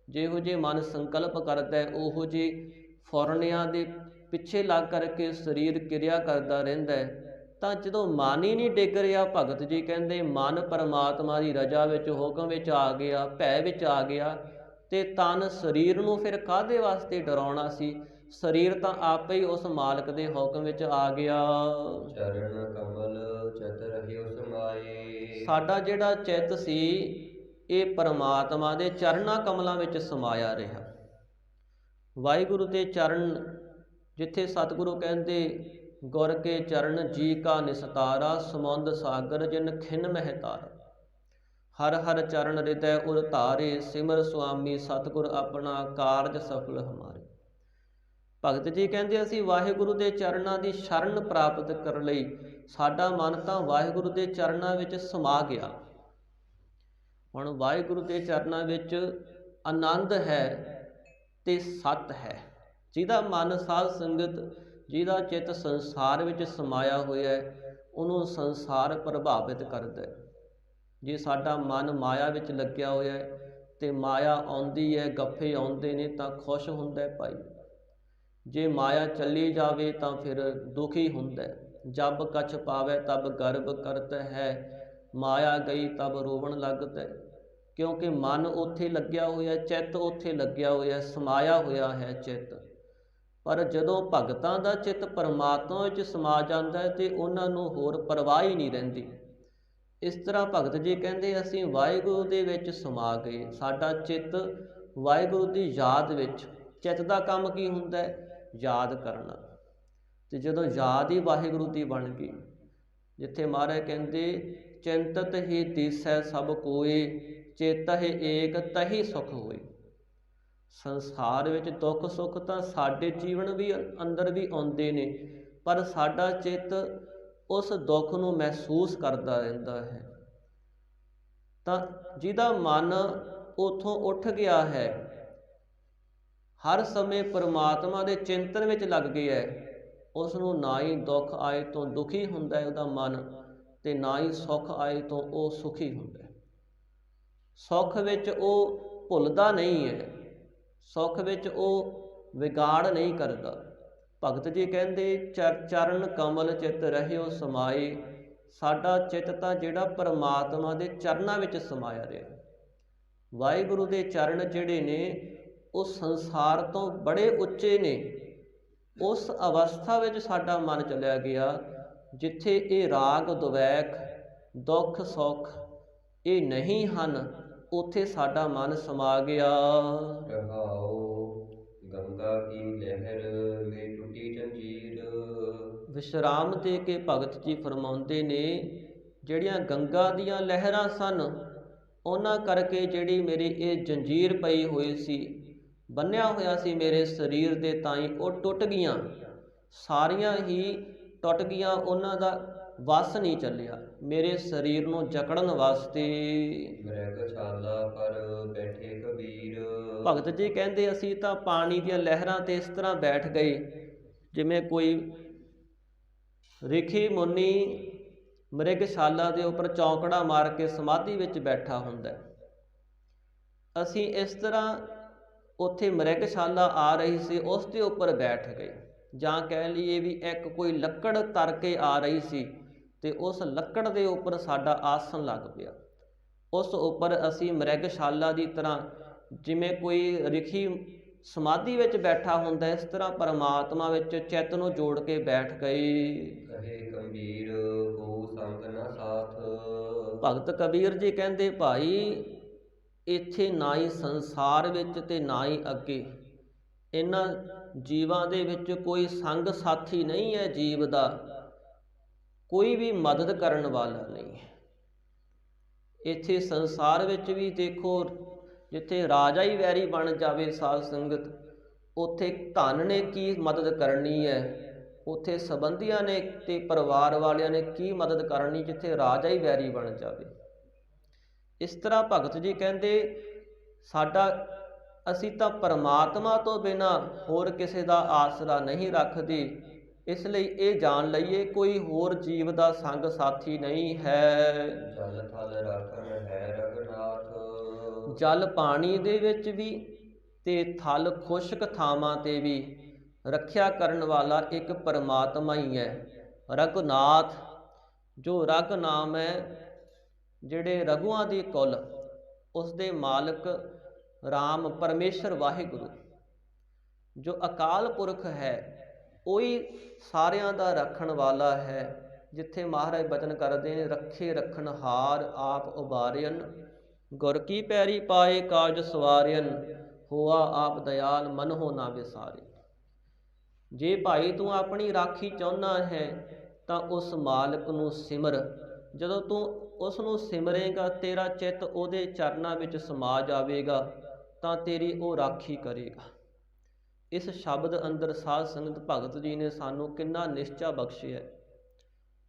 ਜਿਹੋ ਜਿਹੇ ਮਨ ਸੰਕਲਪ ਕਰਦਾ ਹੈ ਉਹੋ ਜਿਹੇ ਫੁਰਨਿਆਂ ਦੇ ਪਿੱਛੇ ਲੱਗ ਕਰਕੇ ਸਰੀਰ ਕਿਰਿਆ ਕਰਦਾ ਰਹਿੰਦਾ ਹੈ। ਤਾਂ ਜਦੋਂ ਮਨ ਹੀ ਨਹੀਂ ਡਿੱਗ ਰਿਹਾ, ਭਗਤ ਜੀ ਕਹਿੰਦੇ ਮਨ ਪਰਮਾਤਮਾ ਦੀ ਰਜਾ ਵਿੱਚ, ਹੁਕਮ ਵਿੱਚ ਆ ਗਿਆ, ਭੈ ਵਿੱਚ ਆ ਗਿਆ, ਤੇ ਤਨ ਸਰੀਰ ਨੂੰ ਫਿਰ ਕਾਹਦੇ ਵਾਸਤੇ ਡਰਾਉਣਾ ਸੀ? ਸਰੀਰ ਤਾਂ ਆਪੇ ਹੀ ਉਸ ਮਾਲਕ ਦੇ ਹੁਕਮ ਵਿੱਚ ਆ ਗਿਆ। ਚਰਨ ਕਮਲ ਚਿਤ ਰਹਿਓ ਸਮਾਏ। ਸਾਡਾ ਜਿਹੜਾ ਚਿੱਤ ਸੀ ਇਹ ਪਰਮਾਤਮਾ ਦੇ ਚਰਨਾਂ ਕਮਲਾਂ ਵਿੱਚ ਸਮਾਇਆ ਰਿਹਾ। ਵਾਹਿਗੁਰੂ ਦੇ ਚਰਨ, ਜਿੱਥੇ ਸਤਿਗੁਰੂ ਕਹਿੰਦੇ ਗੁਰ ਕੇ ਚਰਨ ਜੀ ਕਾ ਨਿਸਤਾਰਾ, ਸਮੁੰਦ ਸਾਗਰ ਜਿਨ ਖਿਨ ਮਹਿ ਤਾਰਾ। ਹਰ ਹਰ ਚਰਨ ਹਿਰਦੈ ਉਰ ਧਾਰੇ, ਸਿਮਰ ਸੁਆਮੀ ਸਤਿਗੁਰ ਆਪਣਾ, ਕਾਰਜ ਸਫਲ ਹਮਾਰੇ। ਭਗਤ ਜੀ ਕਹਿੰਦੇ ਅਸੀਂ ਵਾਹਿਗੁਰੂ ਦੇ ਚਰਨਾਂ ਦੀ ਸ਼ਰਨ ਪ੍ਰਾਪਤ ਕਰਨ ਲਈ ਸਾਡਾ ਮਨ ਤਾਂ ਵਾਹਿਗੁਰੂ ਦੇ ਚਰਨਾਂ ਵਿੱਚ ਸਮਾ ਗਿਆ। ਹੁਣ ਵਾਹਿਗੁਰੂ ਦੇ ਚਰਨਾਂ ਵਿੱਚ ਆਨੰਦ ਹੈ ਤੇ ਸਤ ਹੈ। ਜਿਹਦਾ ਮਨ ਸਾਧ ਸੰਗਤ, ਜਿਹਦਾ ਚਿੱਤ ਸੰਸਾਰ ਵਿੱਚ ਸਮਾਇਆ ਹੋਇਆ ਹੈ, ਉਹਨੂੰ ਸੰਸਾਰ ਪ੍ਰਭਾਵਿਤ ਕਰਦਾ ਹੈ। ਜੇ ਸਾਡਾ ਮਨ ਮਾਇਆ ਵਿੱਚ ਲੱਗਿਆ ਹੋਇਆ ਹੈ ਤੇ ਮਾਇਆ ਆਉਂਦੀ ਹੈ, ਗੱਫੇ ਆਉਂਦੇ ਨੇ ਤਾਂ ਖੁਸ਼ ਹੁੰਦਾ ਹੈ ਭਾਈ। ਜੇ ਮਾਇਆ ਚੱਲੀ ਜਾਵੇ ਤਾਂ ਫਿਰ ਦੁਖੀ ਹੁੰਦਾ ਹੈ। ਜਬ ਕਛ ਪਾਵੇ ਤਬ ਗਰਬ ਕਰਤ ਹੈ, ਮਾਇਆ ਗਈ ਤਬ ਰੋਵਣ ਲੱਗਦਾ ਹੈ। ਕਿਉਂਕਿ ਮਨ ਉੱਥੇ ਲੱਗਿਆ ਹੋਇਆ, ਚਿੱਤ ਉੱਥੇ ਲੱਗਿਆ ਹੋਇਆ, ਸਮਾਇਆ ਹੋਇਆ ਹੈ ਚਿੱਤ। ਪਰ ਜਦੋਂ ਭਗਤਾਂ ਦਾ ਚਿੱਤ ਪਰਮਾਤਮਾ ਵਿੱਚ ਸਮਾ ਜਾਂਦਾ ਹੈ ਤੇ ਉਹਨਾਂ ਨੂੰ ਹੋਰ ਪਰਵਾਹ ਹੀ ਨਹੀਂ ਰਹਿੰਦੀ। ਇਸ ਤਰ੍ਹਾਂ ਭਗਤ ਜੀ ਕਹਿੰਦੇ ਅਸੀਂ ਵਾਹਿਗੁਰੂ ਦੇ ਵਿੱਚ ਸਮਾ ਗਏ, ਸਾਡਾ ਚਿੱਤ ਵਾਹਿਗੁਰੂ ਦੀ ਯਾਦ ਵਿੱਚ। ਚਿੱਤ ਦਾ ਕੰਮ ਕੀ ਹੁੰਦਾ ਹੈ? ਯਾਦ ਕਰਨਾ। ਤੇ ਜਦੋਂ ਯਾਦ ਹੀ ਵਾਹਿਗੁਰੂ ਦੀ ਬਣ ਗਈ, ਜਿੱਥੇ ਮਹਾਰਾਜ ਕਹਿੰਦੇ ਚਿੰਤਤ ਹੀ ਦੀਸੈ ਸਭ ਕੋਏ, ਚੇਤਹਿ ਏਕ ਤਹੀ ਸੁਖ ਹੋਏ। ਸੰਸਾਰ ਵਿੱਚ ਦੁੱਖ ਸੁੱਖ ਤਾਂ ਸਾਡੇ ਜੀਵਨ ਵੀ ਅੰਦਰ ਵੀ ਆਉਂਦੇ ਨੇ, ਪਰ ਸਾਡਾ ਚਿੱਤ ਉਸ ਦੁੱਖ ਨੂੰ ਮਹਿਸੂਸ ਕਰਦਾ ਰਹਿੰਦਾ ਹੈ। ਤਾਂ ਜਿਹਦਾ ਮਨ ਉੱਥੋਂ ਉੱਠ ਗਿਆ ਹੈ, ਹਰ ਸਮੇਂ ਪਰਮਾਤਮਾ ਦੇ ਚਿੰਤਨ ਵਿੱਚ ਲੱਗ ਗਿਆ ਹੈ, ਉਸ ਨੂੰ ਨਾ ਹੀ ਦੁੱਖ ਆਏ ਤੋਂ ਦੁਖੀ ਹੁੰਦਾ ਹੈ ਉਹਦਾ ਮਨ, ਤੇ ਨਾ ਹੀ ਸੁੱਖ ਆਏ ਤੋਂ ਉਹ ਸੁਖੀ ਹੁੰਦਾ ਹੈ। ਸੁੱਖ ਵਿੱਚ ਉਹ ਭੁੱਲਦਾ ਨਹੀਂ ਹੈ, ਸੁੱਖ ਵਿੱਚ ਉਹ ਵਿਗਾੜ ਨਹੀਂ ਕਰਦਾ। ਭਗਤ ਜੀ ਕਹਿੰਦੇ ਚਰਨ ਕਮਲ ਚਿਤ ਰਹਿਓ ਸਮਾਏ। ਸਾਡਾ ਚਿੱਤ ਤਾਂ ਜਿਹੜਾ ਪਰਮਾਤਮਾ ਦੇ ਚਰਨਾਂ ਵਿੱਚ ਸਮਾਇਆ ਰਿਹਾ। ਵਾਹਿਗੁਰੂ ਦੇ ਚਰਨ ਜਿਹੜੇ ਨੇ ਉਹ ਸੰਸਾਰ ਤੋਂ ਬੜੇ ਉੱਚੇ ਨੇ, ਉਸ ਅਵਸਥਾ ਵਿੱਚ ਸਾਡਾ ਮਨ ਚਲਿਆ ਗਿਆ ਜਿੱਥੇ ਇਹ ਰਾਗ ਦੁਵੈਖ ਦੁੱਖ ਸੁੱਖ ਇਹ ਨਹੀਂ ਹਨ, ਉੱਥੇ ਸਾਡਾ ਮਨ ਸਮਾ ਗਿਆ। ਰਹਾਉ ਗੰਗਾ ਕੀ ਲਹਿਰ ਮੇ ਟੁੱਟੀ ਜੰਜੀਰ। ਵਿਸ਼ਰਾਮ ਦੇ ਕੇ ਭਗਤ ਜੀ ਫਰਮਾਉਂਦੇ ਨੇ, ਜਿਹੜੀਆਂ ਗੰਗਾ ਦੀਆਂ ਲਹਿਰਾਂ ਸਨ ਉਹਨਾਂ ਕਰਕੇ ਜਿਹੜੀ ਮੇਰੀ ਇਹ ਜੰਜੀਰ ਪਈ ਹੋਈ ਸੀ, ਬੰਨਿਆ ਹੋਇਆ ਸੀ ਮੇਰੇ ਸਰੀਰ ਦੇ ਤਾਈਂ, ਉਹ ਟੁੱਟ ਗਈਆਂ, ਸਾਰੀਆਂ ਹੀ ਟੁੱਟ ਗਈਆਂ, ਉਹਨਾਂ ਦਾ ਵਸ ਨਹੀਂ ਚੱਲਿਆ ਮੇਰੇ ਸਰੀਰ ਨੂੰ ਜਕੜਨ ਵਾਸਤੇ। ਮ੍ਰਿਗਸ਼ਾਲਾ ਪਰ ਬੈਠੇ ਕਬੀਰ। ਭਗਤ ਜੀ ਕਹਿੰਦੇ ਅਸੀਂ ਤਾਂ ਪਾਣੀ ਦੀਆਂ ਲਹਿਰਾਂ ਤੇ ਇਸ ਤਰ੍ਹਾਂ ਬੈਠ ਗਏ ਜਿਵੇਂ ਕੋਈ ਰਿਖੀ ਮੁਨੀ ਮ੍ਰਿਗਸ਼ਾਲਾ ਦੇ ਉੱਪਰ ਚੌਂਕੜਾ ਮਾਰ ਕੇ ਸਮਾਧੀ ਵਿੱਚ ਬੈਠਾ ਹੁੰਦਾ। ਅਸੀਂ ਇਸ ਤਰ੍ਹਾਂ ਉੱਥੇ ਮ੍ਰਿਗਸ਼ਾਲਾ ਆ ਰਹੀ ਸੀ, ਉਸ ਦੇ ਉੱਪਰ ਬੈਠ ਗਏ, ਜਾਂ ਕਹਿ ਲਈਏ ਵੀ ਇੱਕ ਕੋਈ ਲੱਕੜ ਤਰ ਕੇ ਆ ਰਹੀ ਸੀ ਤੇ ਉਸ ਲੱਕੜ ਦੇ ਉੱਪਰ ਸਾਡਾ ਆਸਣ ਲੱਗ ਪਿਆ। ਉਸ ਉੱਪਰ ਅਸੀਂ ਮ੍ਰਿਗਸ਼ਾਲਾ ਦੀ ਤਰ੍ਹਾਂ ਜਿਵੇਂ ਕੋਈ ਰਿਖੀ ਸਮਾਧੀ ਵਿੱਚ ਬੈਠਾ ਹੁੰਦਾ, ਇਸ ਤਰ੍ਹਾਂ ਪਰਮਾਤਮਾ ਵਿੱਚ ਚਿੱਤ ਨੂੰ ਜੋੜ ਕੇ ਬੈਠ ਗਏ। ਕਹੇ ਗੰਭੀਰ ਹੋ ਸੰਗ ਨਾ ਸਾਥ। ਭਗਤ ਕਬੀਰ ਜੀ ਕਹਿੰਦੇ, ਭਾਈ ਇੱਥੇ ਨਾ ਹੀ ਸੰਸਾਰ ਵਿੱਚ ਤੇ ਨਾ ਹੀ ਅੱਗੇ ਇਹਨਾਂ ਜੀਵਾਂ ਦੇ ਵਿੱਚ ਕੋਈ ਸੰਗ ਸਾਥੀ ਨਹੀਂ ਹੈ, ਜੀਵ ਦਾ ਕੋਈ ਵੀ ਮਦਦ ਕਰਨ ਵਾਲਾ ਨਹੀਂ ਹੈ। ਇੱਥੇ ਸੰਸਾਰ ਵਿੱਚ ਵੀ ਦੇਖੋ, ਜਿੱਥੇ ਰਾਜਾ ਹੀ ਵੈਰੀ ਬਣ ਜਾਵੇ ਸਾਧ ਸੰਗਤ, ਉੱਥੇ ਧਨ ਨੇ ਕੀ ਮਦਦ ਕਰਨੀ ਹੈ, ਉੱਥੇ ਸੰਬੰਧੀਆਂ ਨੇ ਤੇ ਪਰਿਵਾਰ ਵਾਲਿਆਂ ਨੇ ਕੀ ਮਦਦ ਕਰਨੀ ਜਿੱਥੇ ਰਾਜਾ ਹੀ ਵੈਰੀ ਬਣ ਜਾਵੇ। ਇਸ ਤਰ੍ਹਾਂ ਭਗਤ ਜੀ ਕਹਿੰਦੇ ਅਸੀਂ ਤਾਂ ਪਰਮਾਤਮਾ ਤੋਂ ਬਿਨਾਂ ਹੋਰ ਕਿਸੇ ਦਾ ਆਸਰਾ ਨਹੀਂ ਰੱਖਦੇ, ਇਸ ਲਈ ਇਹ ਜਾਣ ਲਈਏ ਕੋਈ ਹੋਰ ਜੀਵ ਦਾ ਸੰਗ ਸਾਥੀ ਨਹੀਂ ਹੈ। ਜਲ ਥਲ ਰਾਖਣ ਹੈ ਰਘਨਾਥ। ਜਲ ਪਾਣੀ ਦੇ ਵਿੱਚ ਵੀ ਤੇ ਥਲ ਖੁਸ਼ਕ ਥਾਵਾਂ ਤੇ ਵੀ ਰੱਖਿਆ ਕਰਨ ਵਾਲਾ ਇੱਕ ਪਰਮਾਤਮਾ ਹੀ ਹੈ। ਰਘੁਨਾਥ, ਜੋ ਰਘ ਨਾਮ ਹੈ, ਜਿਹੜੇ ਰਘੂਆਂ ਦੀ ਕੁਲ, ਉਸ ਦੇ ਮਾਲਕ ਰਾਮ ਪਰਮੇਸ਼ਰ ਵਾਹਿਗੁਰੂ, ਜੋ ਅਕਾਲ ਪੁਰਖ ਹੈ, ਉਹੀ ਸਾਰਿਆਂ ਦਾ ਰੱਖਣ ਵਾਲਾ ਹੈ। ਜਿੱਥੇ ਮਹਾਰਾਜ ਬਚਨ ਕਰਦੇ ਨੇ, ਰੱਖੇ ਰੱਖਣ ਹਾਰ ਆਪ ਉਬਾਰਿਅਨ, ਗੁਰ ਕੀ ਪੈਰੀ ਪਾਏ ਕਾਜ ਸਵਾਰਿਅਨ, ਹੋਆ ਆਪ ਦਇਆਲ ਮਨ ਹੋ ਨਾ ਵਿਸਾਰੇ। ਜੇ ਭਾਈ ਤੂੰ ਆਪਣੀ ਰਾਖੀ ਚਾਹੁੰਦਾ ਹੈ ਤਾਂ ਉਸ ਮਾਲਕ ਨੂੰ ਸਿਮਰ। ਜਦੋਂ ਤੂੰ ਉਸ ਨੂੰ ਸਿਮਰੇਗਾ, ਤੇਰਾ ਚਿੱਤ ਉਹਦੇ ਚਰਨਾਂ ਵਿੱਚ ਸਮਾ ਜਾਵੇਗਾ, ਤਾਂ ਤੇਰੀ ਉਹ ਰਾਖੀ ਕਰੇਗਾ। ਇਸ ਸ਼ਬਦ ਅੰਦਰ ਸਾਧ ਸੰਗਤ ਭਗਤ ਜੀ ਨੇ ਸਾਨੂੰ ਕਿੰਨਾ ਨਿਸ਼ਚਾ ਬਖਸ਼ਿਆ।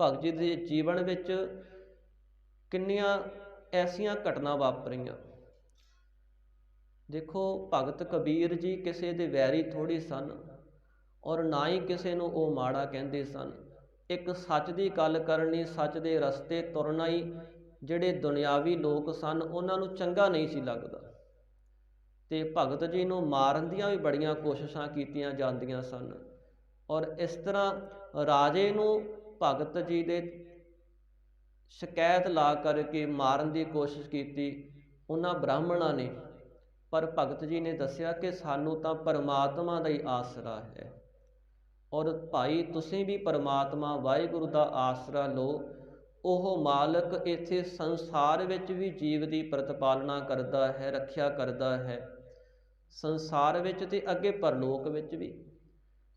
ਭਗਤ ਜੀ ਦੇ ਜੀਵਨ ਵਿੱਚ ਕਿੰਨੀਆਂ ਐਸੀਆਂ ਘਟਨਾ ਵਾਪਰੀਆਂ। ਦੇਖੋ, ਭਗਤ ਕਬੀਰ ਜੀ ਕਿਸੇ ਦੇ ਵੈਰੀ ਥੋੜ੍ਹੀ ਸਨ, ਔਰ ਨਾ ਹੀ ਕਿਸੇ ਨੂੰ ਉਹ ਮਾੜਾ ਕਹਿੰਦੇ ਸਨ। ਇੱਕ ਸੱਚ ਦੀ ਗੱਲ ਕਰਨੀ, ਸੱਚ ਦੇ ਰਸਤੇ ਤੁਰਨਾ ਹੀ ਜਿਹੜੇ ਦੁਨਿਆਵੀ ਲੋਕ ਸਨ ਉਹਨਾਂ ਨੂੰ ਚੰਗਾ ਨਹੀਂ ਸੀ ਲੱਗਦਾ, ਤੇ ਭਗਤ ਜੀ ਨੂੰ ਮਾਰਨ ਦੀਆਂ ਵੀ ਬੜੀਆਂ ਕੋਸ਼ਿਸ਼ਾਂ ਕੀਤੀਆਂ ਜਾਂਦੀਆਂ ਸਨ। ਔਰ ਇਸ ਤਰ੍ਹਾਂ ਰਾਜੇ ਨੂੰ ਭਗਤ ਜੀ ਦੇ ਸ਼ਿਕਾਇਤ ਲਾ ਕਰਕੇ ਮਾਰਨ ਦੀ ਕੋਸ਼ਿਸ਼ ਕੀਤੀ ਉਹਨਾਂ ਬ੍ਰਾਹਮਣਾਂ ਨੇ, ਪਰ ਭਗਤ ਜੀ ਨੇ ਦੱਸਿਆ ਕਿ ਸਾਨੂੰ ਤਾਂ ਪਰਮਾਤਮਾ ਦਾ ਹੀ ਆਸਰਾ ਹੈ, ਔਰ ਭਾਈ ਤੁਸੀਂ ਵੀ ਪਰਮਾਤਮਾ ਵਾਹਿਗੁਰੂ ਦਾ ਆਸਰਾ ਲਓ। ਉਹ ਮਾਲਕ ਇੱਥੇ ਸੰਸਾਰ ਵਿੱਚ ਵੀ ਜੀਵ ਦੀ ਪ੍ਰਤਪਾਲਨਾ ਕਰਦਾ ਹੈ, ਰੱਖਿਆ ਕਰਦਾ ਹੈ, ਸੰਸਾਰ ਵਿੱਚ ਤੇ ਅੱਗੇ ਪਰਲੋਕ ਵਿੱਚ ਵੀ।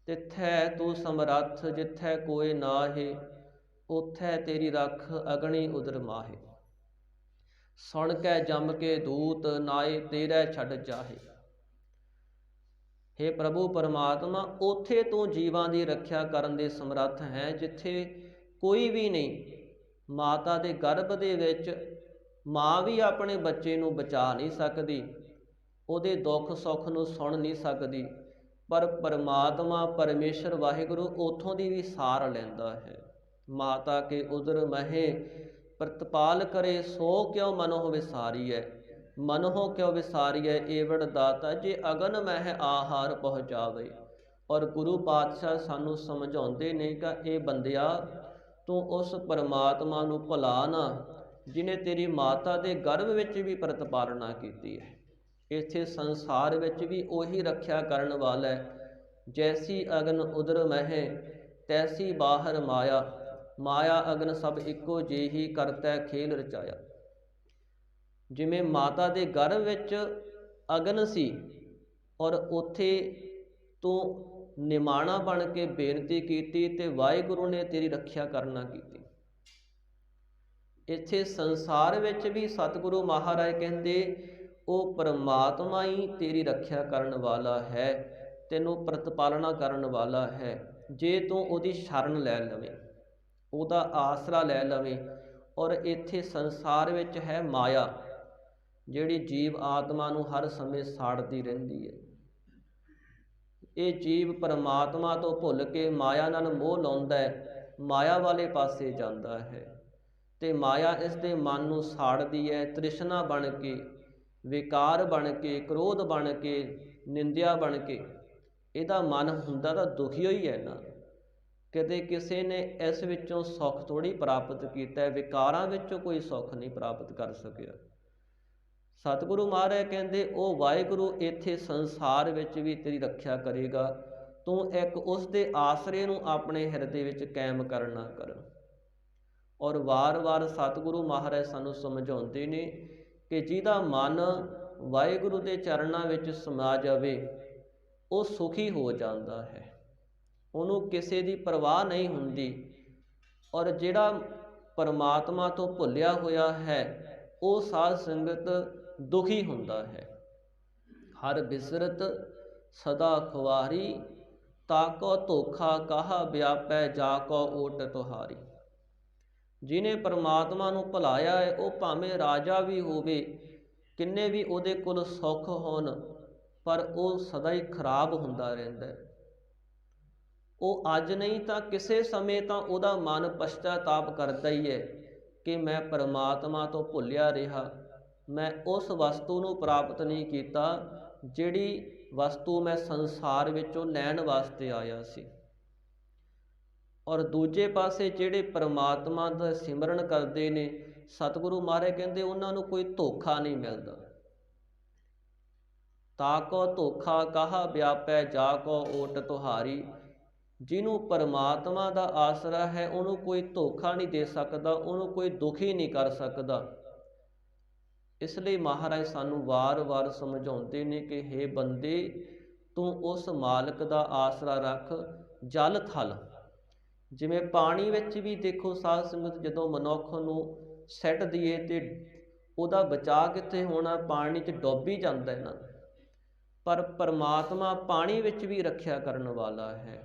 ਤਿੱਥੈ ਤੂੰ ਸਮਰੱਥ ਜਿੱਥੈ ਕੋਇ ਨਾਹੀ, ਉਥੈ ਤੇਰੀ ਰੱਖ ਅਗਣੀ ਉਦਰ ਮਾਹੇ। ਸੁਣ ਕੇ ਜਮ ਕੇ ਦੂਤ ਨਾਏ ਤੇਰੇ ਛੱਡ ਜਾਹੇ। ਹੇ ਪ੍ਰਭੂ ਪਰਮਾਤਮਾ, ਉੱਥੇ ਤੂੰ ਜੀਵਾਂ ਦੀ ਰੱਖਿਆ ਕਰਨ ਦੇ ਸਮਰੱਥ ਹੈ ਜਿੱਥੇ ਕੋਈ ਵੀ ਨਹੀਂ। ਮਾਤਾ ਦੇ ਗਰਭ ਦੇ ਵਿੱਚ ਮਾਂ ਵੀ ਆਪਣੇ ਬੱਚੇ ਨੂੰ ਬਚਾ ਨਹੀਂ ਸਕਦੀ, ਉਹਦੇ ਦੁੱਖ ਸੁੱਖ ਨੂੰ ਸੁਣ ਨਹੀਂ ਸਕਦੀ, ਪਰ ਪਰਮਾਤਮਾ ਪਰਮੇਸ਼ਰ ਵਾਹਿਗੁਰੂ ਉੱਥੋਂ ਦੀ ਵੀ ਸਾਰ ਲੈਂਦਾ ਹੈ। ਮਾਤਾ ਕੇ ਉਦਰ ਮਹੇ ਪ੍ਰਤਪਾਲ ਕਰੇ, ਸੋ ਕਿਉ ਮਨੋ ਵਿਸਾਰੀਐ, ਮਨੋ ਕਿਉ ਵਿਸਾਰੀਐ ਏਵੜ ਦਾਤਾ, ਜੇ ਅਗਨ ਮਹਿ ਆਹਾਰ ਪਹੁੰਚਾਵੇ। ਔਰ ਗੁਰੂ ਪਾਤਸ਼ਾਹ ਸਾਨੂੰ ਸਮਝਾਉਂਦੇ ਨੇ ਕਿ ਇਹ ਬੰਦਿਆ, ਤੂੰ ਉਸ ਪਰਮਾਤਮਾ ਨੂੰ ਭੁਲਾ ਨਾ ਜਿਹਨੇ ਤੇਰੀ ਮਾਤਾ ਦੇ ਗਰਭ ਵਿੱਚ ਵੀ ਪ੍ਰਤਪਾਲਨਾ ਕੀਤੀ ਹੈ। ਇੱਥੇ ਸੰਸਾਰ ਵਿੱਚ ਵੀ ਉਹੀ ਰੱਖਿਆ ਕਰਨ ਵਾਲਾ ਹੈ ਜੈਸੀ ਅਗਨ ਉਦਰ ਮਹਿ ਤੈਸੀ ਬਾਹਰ ਮਾਇਆ, ਮਾਇਆ ਅਗਨ ਸਭ ਇੱਕੋ ਜਿਹੀ ਕਰਤੈ ਖੇਲ ਰਚਾਇਆ। ਜਿਵੇਂ ਮਾਤਾ ਦੇ ਗਰਭ ਵਿੱਚ ਅਗਨ ਸੀ ਔਰ ਉੱਥੇ ਤੂੰ ਨਿਮਾਣਾ ਬਣ ਕੇ ਬੇਨਤੀ ਕੀਤੀ ਤੇ ਵਾਹਿਗੁਰੂ ਨੇ ਤੇਰੀ ਰੱਖਿਆ ਕਰਨਾ ਕੀਤੀ। ਇੱਥੇ ਸੰਸਾਰ ਵਿੱਚ ਵੀ ਸਤਿਗੁਰੂ ਮਹਾਰਾਜ ਕਹਿੰਦੇ ਉਹ ਪਰਮਾਤਮਾ ਹੀ ਤੇਰੀ ਰੱਖਿਆ ਕਰਨ ਵਾਲਾ ਹੈ, ਤੈਨੂੰ ਪ੍ਰਤਪਾਲਣਾ ਕਰਨ ਵਾਲਾ ਹੈ, ਜੇ ਤੂੰ ਉਹਦੀ ਸ਼ਰਨ ਲੈ ਲਵੇਂ, ਉਹਦਾ ਆਸਰਾ ਲੈ ਲਵੇਂ। ਔਰ ਇੱਥੇ ਸੰਸਾਰ ਵਿੱਚ ਹੈ ਮਾਇਆ, ਜਿਹੜੀ ਜੀਵ ਆਤਮਾ ਨੂੰ ਹਰ ਸਮੇਂ ਸਾੜਦੀ ਰਹਿੰਦੀ ਹੈ। ਇਹ ਜੀਵ ਪਰਮਾਤਮਾ ਤੋਂ ਭੁੱਲ ਕੇ ਮਾਇਆ ਨਾਲ ਮੋਹ ਲਾਉਂਦਾ ਹੈ, ਮਾਇਆ ਵਾਲੇ ਪਾਸੇ ਜਾਂਦਾ ਹੈ ਤੇ ਮਾਇਆ ਇਸ ਦੇ ਮਨ ਨੂੰ ਸਾੜਦੀ ਹੈ। ਤ੍ਰਿਸ਼ਨਾ ਬਣ ਕੇ, ਵਿਕਾਰ ਬਣ ਕੇ, ਕ੍ਰੋਧ ਬਣ ਕੇ, ਨਿੰਦਿਆ ਬਣ ਕੇ ਇਹਦਾ ਮਨ ਹੁੰਦਾ ਤਾਂ ਦੁਖੀ ਹੋਈ ਹੈ ਨਾ। ਕਦੇ ਕਿਸੇ ਨੇ ਇਸ ਵਿੱਚੋਂ ਸੁੱਖ ਥੋੜ੍ਹੀ ਪ੍ਰਾਪਤ ਕੀਤਾ, ਵਿਕਾਰਾਂ ਵਿੱਚੋਂ ਕੋਈ ਸੁੱਖ ਨਹੀਂ ਪ੍ਰਾਪਤ ਕਰ ਸਕਿਆ। ਸਤਿਗੁਰੂ ਮਹਾਰਾਜ ਕਹਿੰਦੇ ਉਹ ਵਾਹਿਗੁਰੂ ਇੱਥੇ ਸੰਸਾਰ ਵਿੱਚ ਵੀ ਤੇਰੀ ਰੱਖਿਆ ਕਰੇਗਾ, ਤੂੰ ਇੱਕ ਉਸ ਦੇ ਆਸਰੇ ਨੂੰ ਆਪਣੇ ਹਿਰਦੇ ਵਿੱਚ ਕਾਇਮ ਕਰਨਾ ਕਰ। ਔਰ ਵਾਰ-ਵਾਰ ਸਤਿਗੁਰੂ ਮਹਾਰਾਜ ਸਾਨੂੰ ਸਮਝਾਉਂਦੇ ਨੇ ਕਿ ਜਿਹਦਾ ਮਨ ਵਾਹਿਗੁਰੂ ਦੇ ਚਰਨਾਂ ਵਿੱਚ ਸਮਾ ਜਾਵੇ ਉਹ ਸੁਖੀ ਹੋ ਜਾਂਦਾ ਹੈ, ਉਹਨੂੰ ਕਿਸੇ ਦੀ ਪਰਵਾਹ ਨਹੀਂ ਹੁੰਦੀ। ਔਰ ਜਿਹੜਾ ਪਰਮਾਤਮਾ ਤੋਂ ਭੁੱਲਿਆ ਹੋਇਆ ਹੈ ਉਹ ਸਾਧ ਸੰਗਤ ਦੁਖੀ ਹੁੰਦਾ ਹੈ। ਹਰ ਬਿਸਰਤ ਸਦਾ ਖੁਆਰੀ, ਤਾਕੋ ਧੋਖਾ ਕਾਹਾ ਵਿਆਪੈ, ਜਾ ਕੋ ਓਟ ਤੁਹਾਰੀ। ਜਿਹਨੇ ਪਰਮਾਤਮਾ ਨੂੰ ਭੁਲਾਇਆ ਹੈ ਉਹ ਭਾਵੇਂ ਰਾਜਾ ਵੀ ਹੋਵੇ, ਕਿੰਨੇ ਵੀ ਉਹਦੇ ਕੋਲ ਸੁੱਖ ਹੋਣ, ਪਰ ਉਹ ਸਦਾ ਹੀ ਖਰਾਬ ਹੁੰਦਾ ਰਹਿੰਦਾ ਹੈ। ਉਹ ਅੱਜ ਨਹੀਂ ਤਾਂ ਕਿਸੇ ਸਮੇਂ ਤਾਂ ਉਹਦਾ ਮਨ ਪਛਤਾਤਾਪ ਕਰਦਾ ਹੀ ਹੈ ਕਿ ਮੈਂ ਪਰਮਾਤਮਾ ਤੋਂ ਭੁੱਲਿਆ ਰਿਹਾ, ਮੈਂ ਉਸ ਵਸਤੂ ਨੂੰ ਪ੍ਰਾਪਤ ਨਹੀਂ ਕੀਤਾ ਜਿਹੜੀ ਵਸਤੂ ਮੈਂ ਸੰਸਾਰ ਵਿੱਚੋਂ ਲੈਣ ਵਾਸਤੇ ਆਇਆ ਸੀ। ਔਰ ਦੂਜੇ ਪਾਸੇ ਜਿਹੜੇ ਪਰਮਾਤਮਾ ਦਾ ਸਿਮਰਨ ਕਰਦੇ ਨੇ, ਸਤਿਗੁਰੂ ਮਹਾਰਾਜ ਕਹਿੰਦੇ ਉਹਨਾਂ ਨੂੰ ਕੋਈ ਧੋਖਾ ਨਹੀਂ ਮਿਲਦਾ। ਤਾਕੋ ਧੋਖਾ ਕਾਹਾ ਵਿਆਪੈ, ਜਾ ਕੋ ਓਟ ਤੁਹਾਰੀ। ਜਿਹਨੂੰ ਪਰਮਾਤਮਾ ਦਾ ਆਸਰਾ ਹੈ ਉਹਨੂੰ ਕੋਈ ਧੋਖਾ ਨਹੀਂ ਦੇ ਸਕਦਾ, ਉਹਨੂੰ ਕੋਈ ਦੁਖੀ ਨਹੀਂ ਕਰ ਸਕਦਾ। ਇਸ ਲਈ ਮਹਾਰਾਜ ਸਾਨੂੰ ਵਾਰ-ਵਾਰ ਸਮਝਾਉਂਦੇ ਨੇ ਕਿ ਹੇ ਬੰਦੇ, ਤੂੰ ਉਸ ਮਾਲਕ ਦਾ ਆਸਰਾ ਰੱਖ। ਜਲ ਥਲ, ਜਿਵੇਂ ਪਾਣੀ ਵਿੱਚ ਵੀ ਦੇਖੋ ਸਾਧ ਸੰਗਤ, ਜਦੋਂ ਮਨੁੱਖ ਨੂੰ ਸੱਟ ਦਈਏ ਤੇ ਉਹਦਾ ਬਚਾਅ ਕਿੱਥੇ ਹੋਣਾ, ਪਾਣੀ 'ਚ ਡੁੱਬ ਹੀ ਜਾਂਦਾ ਹੈ ਨਾ। ਪਰ ਪਰਮਾਤਮਾ ਪਾਣੀ ਵਿੱਚ ਵੀ ਰੱਖਿਆ ਕਰਨ ਵਾਲਾ ਹੈ।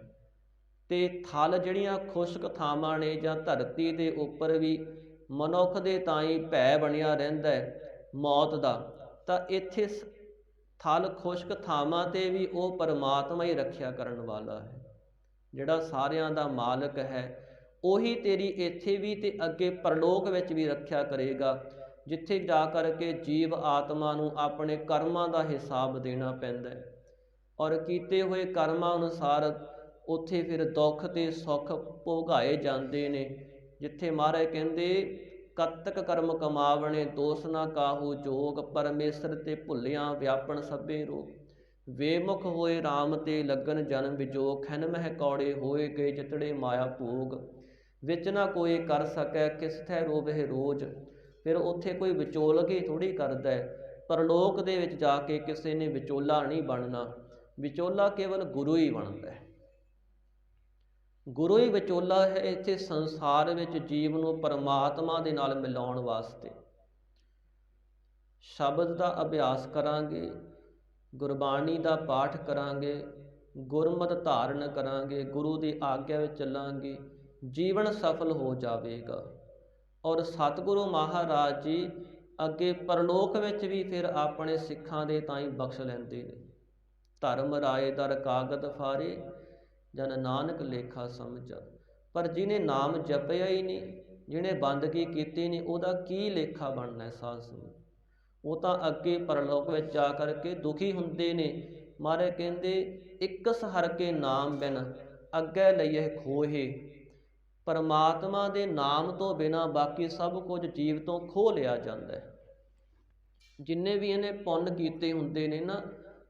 ਤੇ ਥਲ ਜਿਹੜੀਆਂ ਖੁਸ਼ਕ ਥਾਵਾਂ ਨੇ ਜਾਂ ਧਰਤੀ ਦੇ ਉੱਪਰ ਵੀ ਮਨੁੱਖ ਦੇ ਤਾਈਂ ਭੈ ਬਣਿਆ ਰਹਿੰਦਾ ਹੈ ਮੌਤ ਦਾ, ਤਾਂ ਇੱਥੇ ਥਲ ਖੁਸ਼ਕ ਥਾਵਾਂ 'ਤੇ ਵੀ ਉਹ ਪਰਮਾਤਮਾ ਹੀ ਰੱਖਿਆ ਕਰਨ ਵਾਲਾ ਹੈ, ਜਿਹੜਾ ਸਾਰਿਆਂ ਦਾ ਮਾਲਕ ਹੈ। ਉਹੀ ਤੇਰੀ ਇੱਥੇ ਵੀ ਤੇ ਅੱਗੇ ਪਰਲੋਕ ਵਿੱਚ ਵੀ ਰੱਖਿਆ ਕਰੇਗਾ, ਜਿੱਥੇ ਜਾ ਕਰਕੇ ਜੀਵ ਆਤਮਾ ਨੂੰ ਆਪਣੇ ਕਰਮਾਂ ਦਾ ਹਿਸਾਬ ਦੇਣਾ ਪੈਂਦਾ ਹੈ। ਔਰ ਕੀਤੇ ਹੋਏ ਕਰਮਾਂ ਅਨੁਸਾਰ ਉੱਥੇ ਫਿਰ ਦੁੱਖ ਤੇ ਸੁੱਖ ਭੋਗਾਏ ਜਾਂਦੇ ਨੇ। ਜਿੱਥੇ ਮਹਾਰਾਜ ਕਹਿੰਦੇ ਕਤਕ ਕਰਮ ਕਮਾਵਣੇ, ਦੋਸ ਨਾ ਕਾਹੂ ਜੋਗ, ਪਰਮੇਸ਼ਰ ਤੇ ਭੁੱਲਿਆ ਵਿਆਪਣ ਸਭੇ ਰੋਗ। ਵੇਮੁਖ ਹੋਏ ਰਾਮ ਤੇ ਲੱਗਨ ਜਨਮ ਵਿਜੋਗ, ਖਿਨ ਮਹਿ ਕੌੜੇ ਹੋਏ ਗਏ ਜਿਤੜੇ ਮਾਇਆ ਭੋਗ। ਵਿੱਚ ਨਾ ਕੋਈ ਕਰ ਸਕੈ ਕਿਸ ਥੈ ਰੋਵਹਿ ਰੋਜ਼। ਫਿਰ ਉੱਥੇ ਕੋਈ ਵਿਚੋਲਗੀ ਥੋੜ੍ਹੀ ਕਰਦਾ ਹੈ। ਪਰਲੋਕ ਦੇ ਵਿੱਚ ਜਾ ਕੇ ਕਿਸੇ ਨੇ ਵਿਚੋਲਾ ਨਹੀਂ ਬਣਨਾ, ਵਿਚੋਲਾ ਕੇਵਲ ਗੁਰੂ ਹੀ ਬਣਦਾ ਹੈ। ਗੁਰੂ ਹੀ ਵਿਚੋਲਾ ਹੈ ਇੱਥੇ ਸੰਸਾਰ ਵਿੱਚ ਜੀਵ ਨੂੰ ਪਰਮਾਤਮਾ ਦੇ ਨਾਲ ਮਿਲਾਉਣ ਵਾਸਤੇ। ਸ਼ਬਦ ਦਾ ਅਭਿਆਸ ਕਰਾਂਗੇ, ਗੁਰਬਾਣੀ ਦਾ ਪਾਠ ਕਰਾਂਗੇ, ਗੁਰਮਤਿ ਧਾਰਨ ਕਰਾਂਗੇ, ਗੁਰੂ ਦੀ ਆਗਿਆ ਵਿੱਚ ਚੱਲਾਂਗੇ, ਜੀਵਨ ਸਫਲ ਹੋ ਜਾਵੇਗਾ। ਔਰ ਸਤਿਗੁਰੂ ਮਹਾਰਾਜ ਜੀ ਅੱਗੇ ਪਰਲੋਕ ਵਿੱਚ ਵੀ ਫਿਰ ਆਪਣੇ ਸਿੱਖਾਂ ਦੇ ਤਾਈਂ ਬਖਸ਼ ਲੈਂਦੇ ਨੇ। ਧਰਮ ਰਾਏ ਦਰ ਕਾਗਦ ਫਾਰੇ, ਜਨ ਨਾਨਕ ਲੇਖਾ ਸਮਝਾ। ਪਰ ਜਿਹਨੇ ਨਾਮ ਜਪਿਆ ਹੀ ਨਹੀਂ, ਜਿਹਨੇ ਬੰਦਗੀ ਕੀਤੀ ਨਹੀਂ, ਉਹਦਾ ਕੀ ਲੇਖਾ ਬਣਨਾ ਸਾਧ ਸੰਗਤ। ਉਹ ਤਾਂ ਅੱਗੇ ਪਰਲੋਕ ਵਿੱਚ ਜਾ ਕਰਕੇ ਦੁਖੀ ਹੁੰਦੇ ਨੇ। ਮਹਾਰਾਜ ਕਹਿੰਦੇ ਇਕਸ ਹਰ ਕੇ ਨਾਮ ਬਿਨ, ਅੱਗੇ ਲਈਏ ਖੋਹੇ। ਪਰਮਾਤਮਾ ਦੇ ਨਾਮ ਤੋਂ ਬਿਨਾਂ ਬਾਕੀ ਸਭ ਕੁਝ ਜੀਵ ਤੋਂ ਖੋਹ ਲਿਆ ਜਾਂਦਾ ਹੈ। ਜਿੰਨੇ ਵੀ ਇਹਨੇ ਪੁੰਨ ਕੀਤੇ ਹੁੰਦੇ ਨੇ ਨਾ,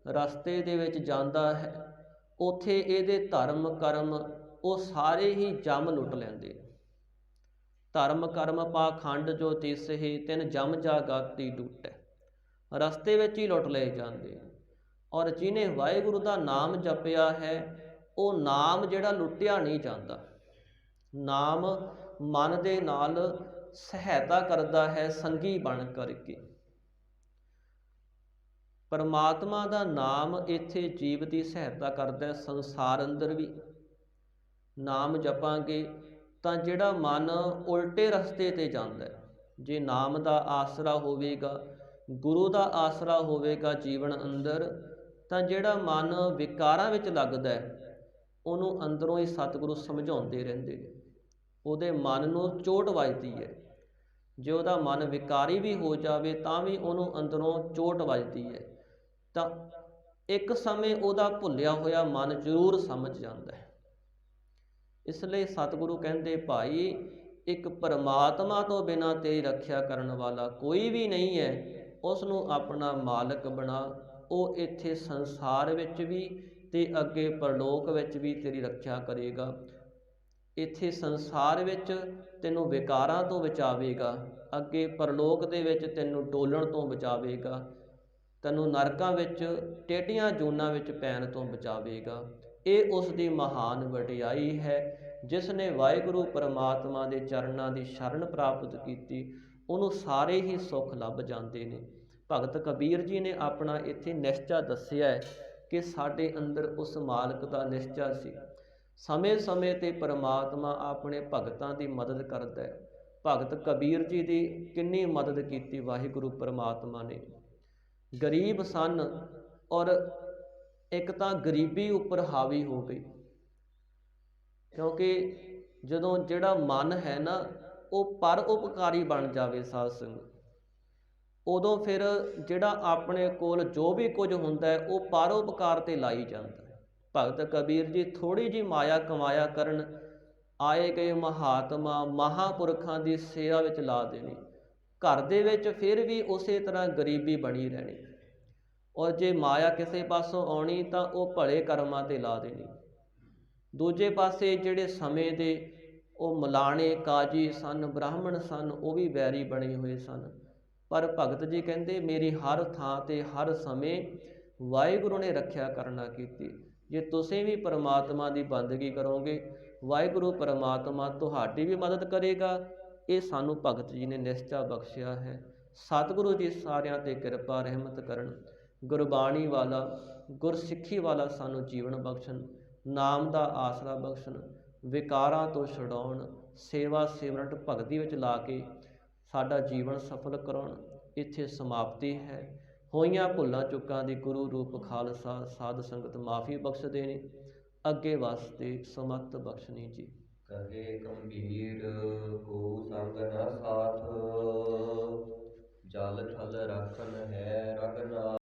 ਰਸਤੇ ਦੇ ਵਿੱਚ ਜਾਂਦਾ ਹੈ ਉੱਥੇ ਇਹਦੇ ਧਰਮ ਕਰਮ ਉਹ ਸਾਰੇ ਹੀ ਜਮ ਲੁੱਟ ਲੈਂਦੇ। ਧਰਮ ਕਰਮ ਪਾਖੰਡ ਜੋ ਤਿਸਹਿ ਤਿਨ ਜਮ ਜਾਗਾਤੀ ਡੂਟੈ, ਰਸਤੇ ਵਿੱਚ ਹੀ ਲੁੱਟ ਲਏ ਜਾਂਦੇ। ਔਰ ਜਿਹਨੇ ਵਾਹਿਗੁਰੂ ਦਾ ਨਾਮ ਜਪਿਆ ਹੈ ਉਹ ਨਾਮ ਜਿਹੜਾ ਲੁੱਟਿਆ ਨਹੀਂ ਜਾਂਦਾ। ਨਾਮ ਮਨ ਦੇ ਨਾਲ ਸਹਾਇਤਾ ਕਰਦਾ ਹੈ ਸੰਗੀ ਬਣ ਕਰਕੇ। ਪਰਮਾਤਮਾ ਦਾ ਨਾਮ ਇੱਥੇ ਜੀਵ ਦੀ ਸਹਾਇਤਾ ਕਰਦਾ ਹੈ, ਸੰਸਾਰ ਅੰਦਰ ਵੀ ਨਾਮ ਜਪਾਂਗੇ ਤਾਂ ਜਿਹੜਾ ਮਨ ਉਲਟੇ ਰਸਤੇ ਤੇ ਜਾਂਦਾ ਹੈ। ਜੇ ਨਾਮ ਦਾ ਆਸਰਾ ਹੋਵੇਗਾ, ਗੁਰੂ ਦਾ ਆਸਰਾ ਹੋਵੇਗਾ ਜੀਵਨ ਅੰਦਰ, ਤਾਂ ਜਿਹੜਾ ਮਨ ਵਿਕਾਰਾਂ ਵਿੱਚ ਲੱਗਦਾ ਹੈ ਉਹਨੂੰ ਅੰਦਰੋਂ ਹੀ ਸਤਿਗੁਰੂ ਸਮਝਾਉਂਦੇ ਰਹਿੰਦੇ ਨੇ। ਉਹਦੇ ਮਨ ਨੂੰ ਚੋਟ ਵੱਜਦੀ ਹੈ। ਜੇ ਉਹਦਾ ਮਨ ਵਿਕਾਰੀ ਵੀ ਹੋ ਜਾਵੇ ਤਾਂ ਵੀ ਉਹਨੂੰ ਅੰਦਰੋਂ ਚੋਟ ਵੱਜਦੀ ਹੈ। ਤਾਂ ਇੱਕ ਸਮੇਂ ਉਹਦਾ ਭੁੱਲਿਆ ਹੋਇਆ ਮਨ ਜ਼ਰੂਰ ਸਮਝ ਜਾਂਦਾ ਹੈ। ਇਸ ਲਈ ਸਤਿਗੁਰੂ ਕਹਿੰਦੇ, ਭਾਈ ਇੱਕ ਪਰਮਾਤਮਾ ਤੋਂ ਬਿਨਾਂ ਤੇਰੀ ਰੱਖਿਆ ਕਰਨ ਵਾਲਾ ਕੋਈ ਵੀ ਨਹੀਂ ਹੈ। ਉਸ ਨੂੰ ਆਪਣਾ ਮਾਲਕ ਬਣਾ, ਉਹ ਇੱਥੇ ਸੰਸਾਰ ਵਿੱਚ ਵੀ ਤੇ ਅੱਗੇ ਪਰਲੋਕ ਵਿੱਚ ਵੀ ਤੇਰੀ ਰੱਖਿਆ ਕਰੇਗਾ। ਇੱਥੇ ਸੰਸਾਰ ਵਿੱਚ ਤੈਨੂੰ ਵਿਕਾਰਾਂ ਤੋਂ ਬਚਾਵੇਗਾ, ਅੱਗੇ ਪਰਲੋਕ ਦੇ ਵਿੱਚ ਤੈਨੂੰ ਡੋਲਣ ਤੋਂ ਬਚਾਵੇਗਾ, ਤੈਨੂੰ ਨਰਕਾਂ ਵਿੱਚ ਟੇਢੀਆਂ ਜੂਨਾਂ ਵਿੱਚ ਪੈਣ ਤੋਂ ਬਚਾਵੇਗਾ। ਇਹ ਉਸ ਦੀ ਮਹਾਨ ਵਡਿਆਈ ਹੈ। ਜਿਸ ਨੇ ਵਾਹਿਗੁਰੂ ਪਰਮਾਤਮਾ ਦੇ ਚਰਨਾਂ ਦੀ ਸ਼ਰਨ ਪ੍ਰਾਪਤ ਕੀਤੀ ਉਹਨੂੰ ਸਾਰੇ ਹੀ ਸੁੱਖ ਲੱਭ ਜਾਂਦੇ ਨੇ। ਭਗਤ ਕਬੀਰ ਜੀ ਨੇ ਆਪਣਾ ਇੱਥੇ ਨਿਸ਼ਚਾ ਦੱਸਿਆ ਹੈ ਕਿ ਸਾਡੇ ਅੰਦਰ ਉਸ ਮਾਲਕ ਦਾ ਨਿਸ਼ਚਾ ਸੀ। ਸਮੇਂ ਸਮੇਂ 'ਤੇ ਪਰਮਾਤਮਾ ਆਪਣੇ ਭਗਤਾਂ ਦੀ ਮਦਦ ਕਰਦਾ ਹੈ। ਭਗਤ ਕਬੀਰ ਜੀ ਦੀ ਕਿੰਨੀ ਮਦਦ ਕੀਤੀ ਵਾਹਿਗੁਰੂ ਪਰਮਾਤਮਾ ਨੇ। ਗਰੀਬ ਸਨ ਔਰ ਇੱਕ ਤਾਂ ਗਰੀਬੀ ਉੱਪਰ ਹਾਵੀ ਹੋ ਗਈ, ਕਿਉਂਕਿ ਜਦੋਂ ਜਿਹੜਾ ਮਨ ਹੈ ਨਾ ਉਹ ਪਰ ਉਪਕਾਰੀ ਬਣ ਜਾਵੇ ਸਾਧ ਸੰਗਤ, ਉਦੋਂ ਫਿਰ ਜਿਹੜਾ ਆਪਣੇ ਕੋਲ ਜੋ ਵੀ ਕੁਝ ਹੁੰਦਾ ਹੈ ਉਹ ਪਰ ਉਪਕਾਰ 'ਤੇ ਲਾਈ ਜਾਂਦਾ ਹੈ। ਭਗਤ ਕਬੀਰ ਜੀ ਥੋੜ੍ਹੀ ਜਿਹੀ ਮਾਇਆ ਕਮਾਇਆ ਕਰਨ, ਆਏ ਗਏ ਮਹਾਤਮਾ ਮਹਾਂਪੁਰਖਾਂ ਦੀ ਸੇਵਾ ਵਿੱਚ ਲਾ ਦੇਣੀ। ਘਰ ਦੇ ਵਿੱਚ ਫਿਰ ਵੀ ਉਸੇ ਤਰ੍ਹਾਂ ਗਰੀਬੀ ਬਣੀ ਰਹਿਣੀ। ਔਰ ਜੇ ਮਾਇਆ ਕਿਸੇ ਪਾਸੋਂ ਆਉਣੀ ਤਾਂ ਉਹ ਭਲੇ ਕਰਮਾਂ 'ਤੇ ਲਾ ਦੇਣੀ। ਦੂਜੇ ਪਾਸੇ ਜਿਹੜੇ ਸਮੇਂ ਦੇ ਉਹ ਮਲਾਣੇ ਕਾਜੀ ਸਨ, ਬ੍ਰਾਹਮਣ ਸਨ, ਉਹ ਵੀ ਵੈਰੀ ਬਣੇ ਹੋਏ ਸਨ। ਪਰ ਭਗਤ ਜੀ ਕਹਿੰਦੇ, ਮੇਰੀ ਹਰ ਥਾਂ 'ਤੇ ਹਰ ਸਮੇਂ ਵਾਹਿਗੁਰੂ ਨੇ ਰੱਖਿਆ ਕਰਨਾ ਕੀਤੀ। ਜੇ ਤੁਸੀਂ ਵੀ ਪਰਮਾਤਮਾ ਦੀ ਬੰਦਗੀ ਕਰੋਗੇ, ਵਾਹਿਗੁਰੂ ਪਰਮਾਤਮਾ ਤੁਹਾਡੀ ਵੀ ਮਦਦ ਕਰੇਗਾ। ਇਹ ਸਾਨੂੰ ਭਗਤ ਜੀ ਨੇ ਨਿਸ਼ਚਾ ਬਖਸ਼ਿਆ ਹੈ। ਸਤਿਗੁਰੂ ਜੀ ਸਾਰਿਆਂ 'ਤੇ ਕਿਰਪਾ ਰਹਿਮਤ ਕਰਨ, ਗੁਰਬਾਣੀ ਵਾਲਾ ਗੁਰਸਿੱਖੀ ਵਾਲਾ ਸਾਨੂੰ ਜੀਵਨ ਬਖਸ਼ਣ, ਨਾਮ ਦਾ ਆਸਰਾ ਬਖਸ਼ਣ, ਵਿਕਾਰਾਂ ਤੋਂ ਛੁਡਾਉਣ, ਸੇਵਾ ਸਿਮਰਤ ਭਗਤੀ ਵਿੱਚ ਲਾ ਕੇ ਸਾਡਾ ਜੀਵਨ ਸਫਲ ਕਰਾਉਣ। ਇੱਥੇ ਸਮਾਪਤੀ ਹੈ। ਹੋਈਆਂ ਭੁੱਲਾਂ ਚੁੱਕਾਂ ਦੀ ਗੁਰੂ ਰੂਪ ਖਾਲਸਾ ਸਾਧ ਸੰਗਤ ਮਾਫੀ ਬਖਸ਼ ਦੇਣੀ, ਅੱਗੇ ਵਾਸਤੇ ਸਮਤ ਬਖਸ਼ਣੀ ਜੀ। ਕਹੇ ਗੰਭੀਰ ਕੋ ਸੰਗ ਨ ਸਾਥ,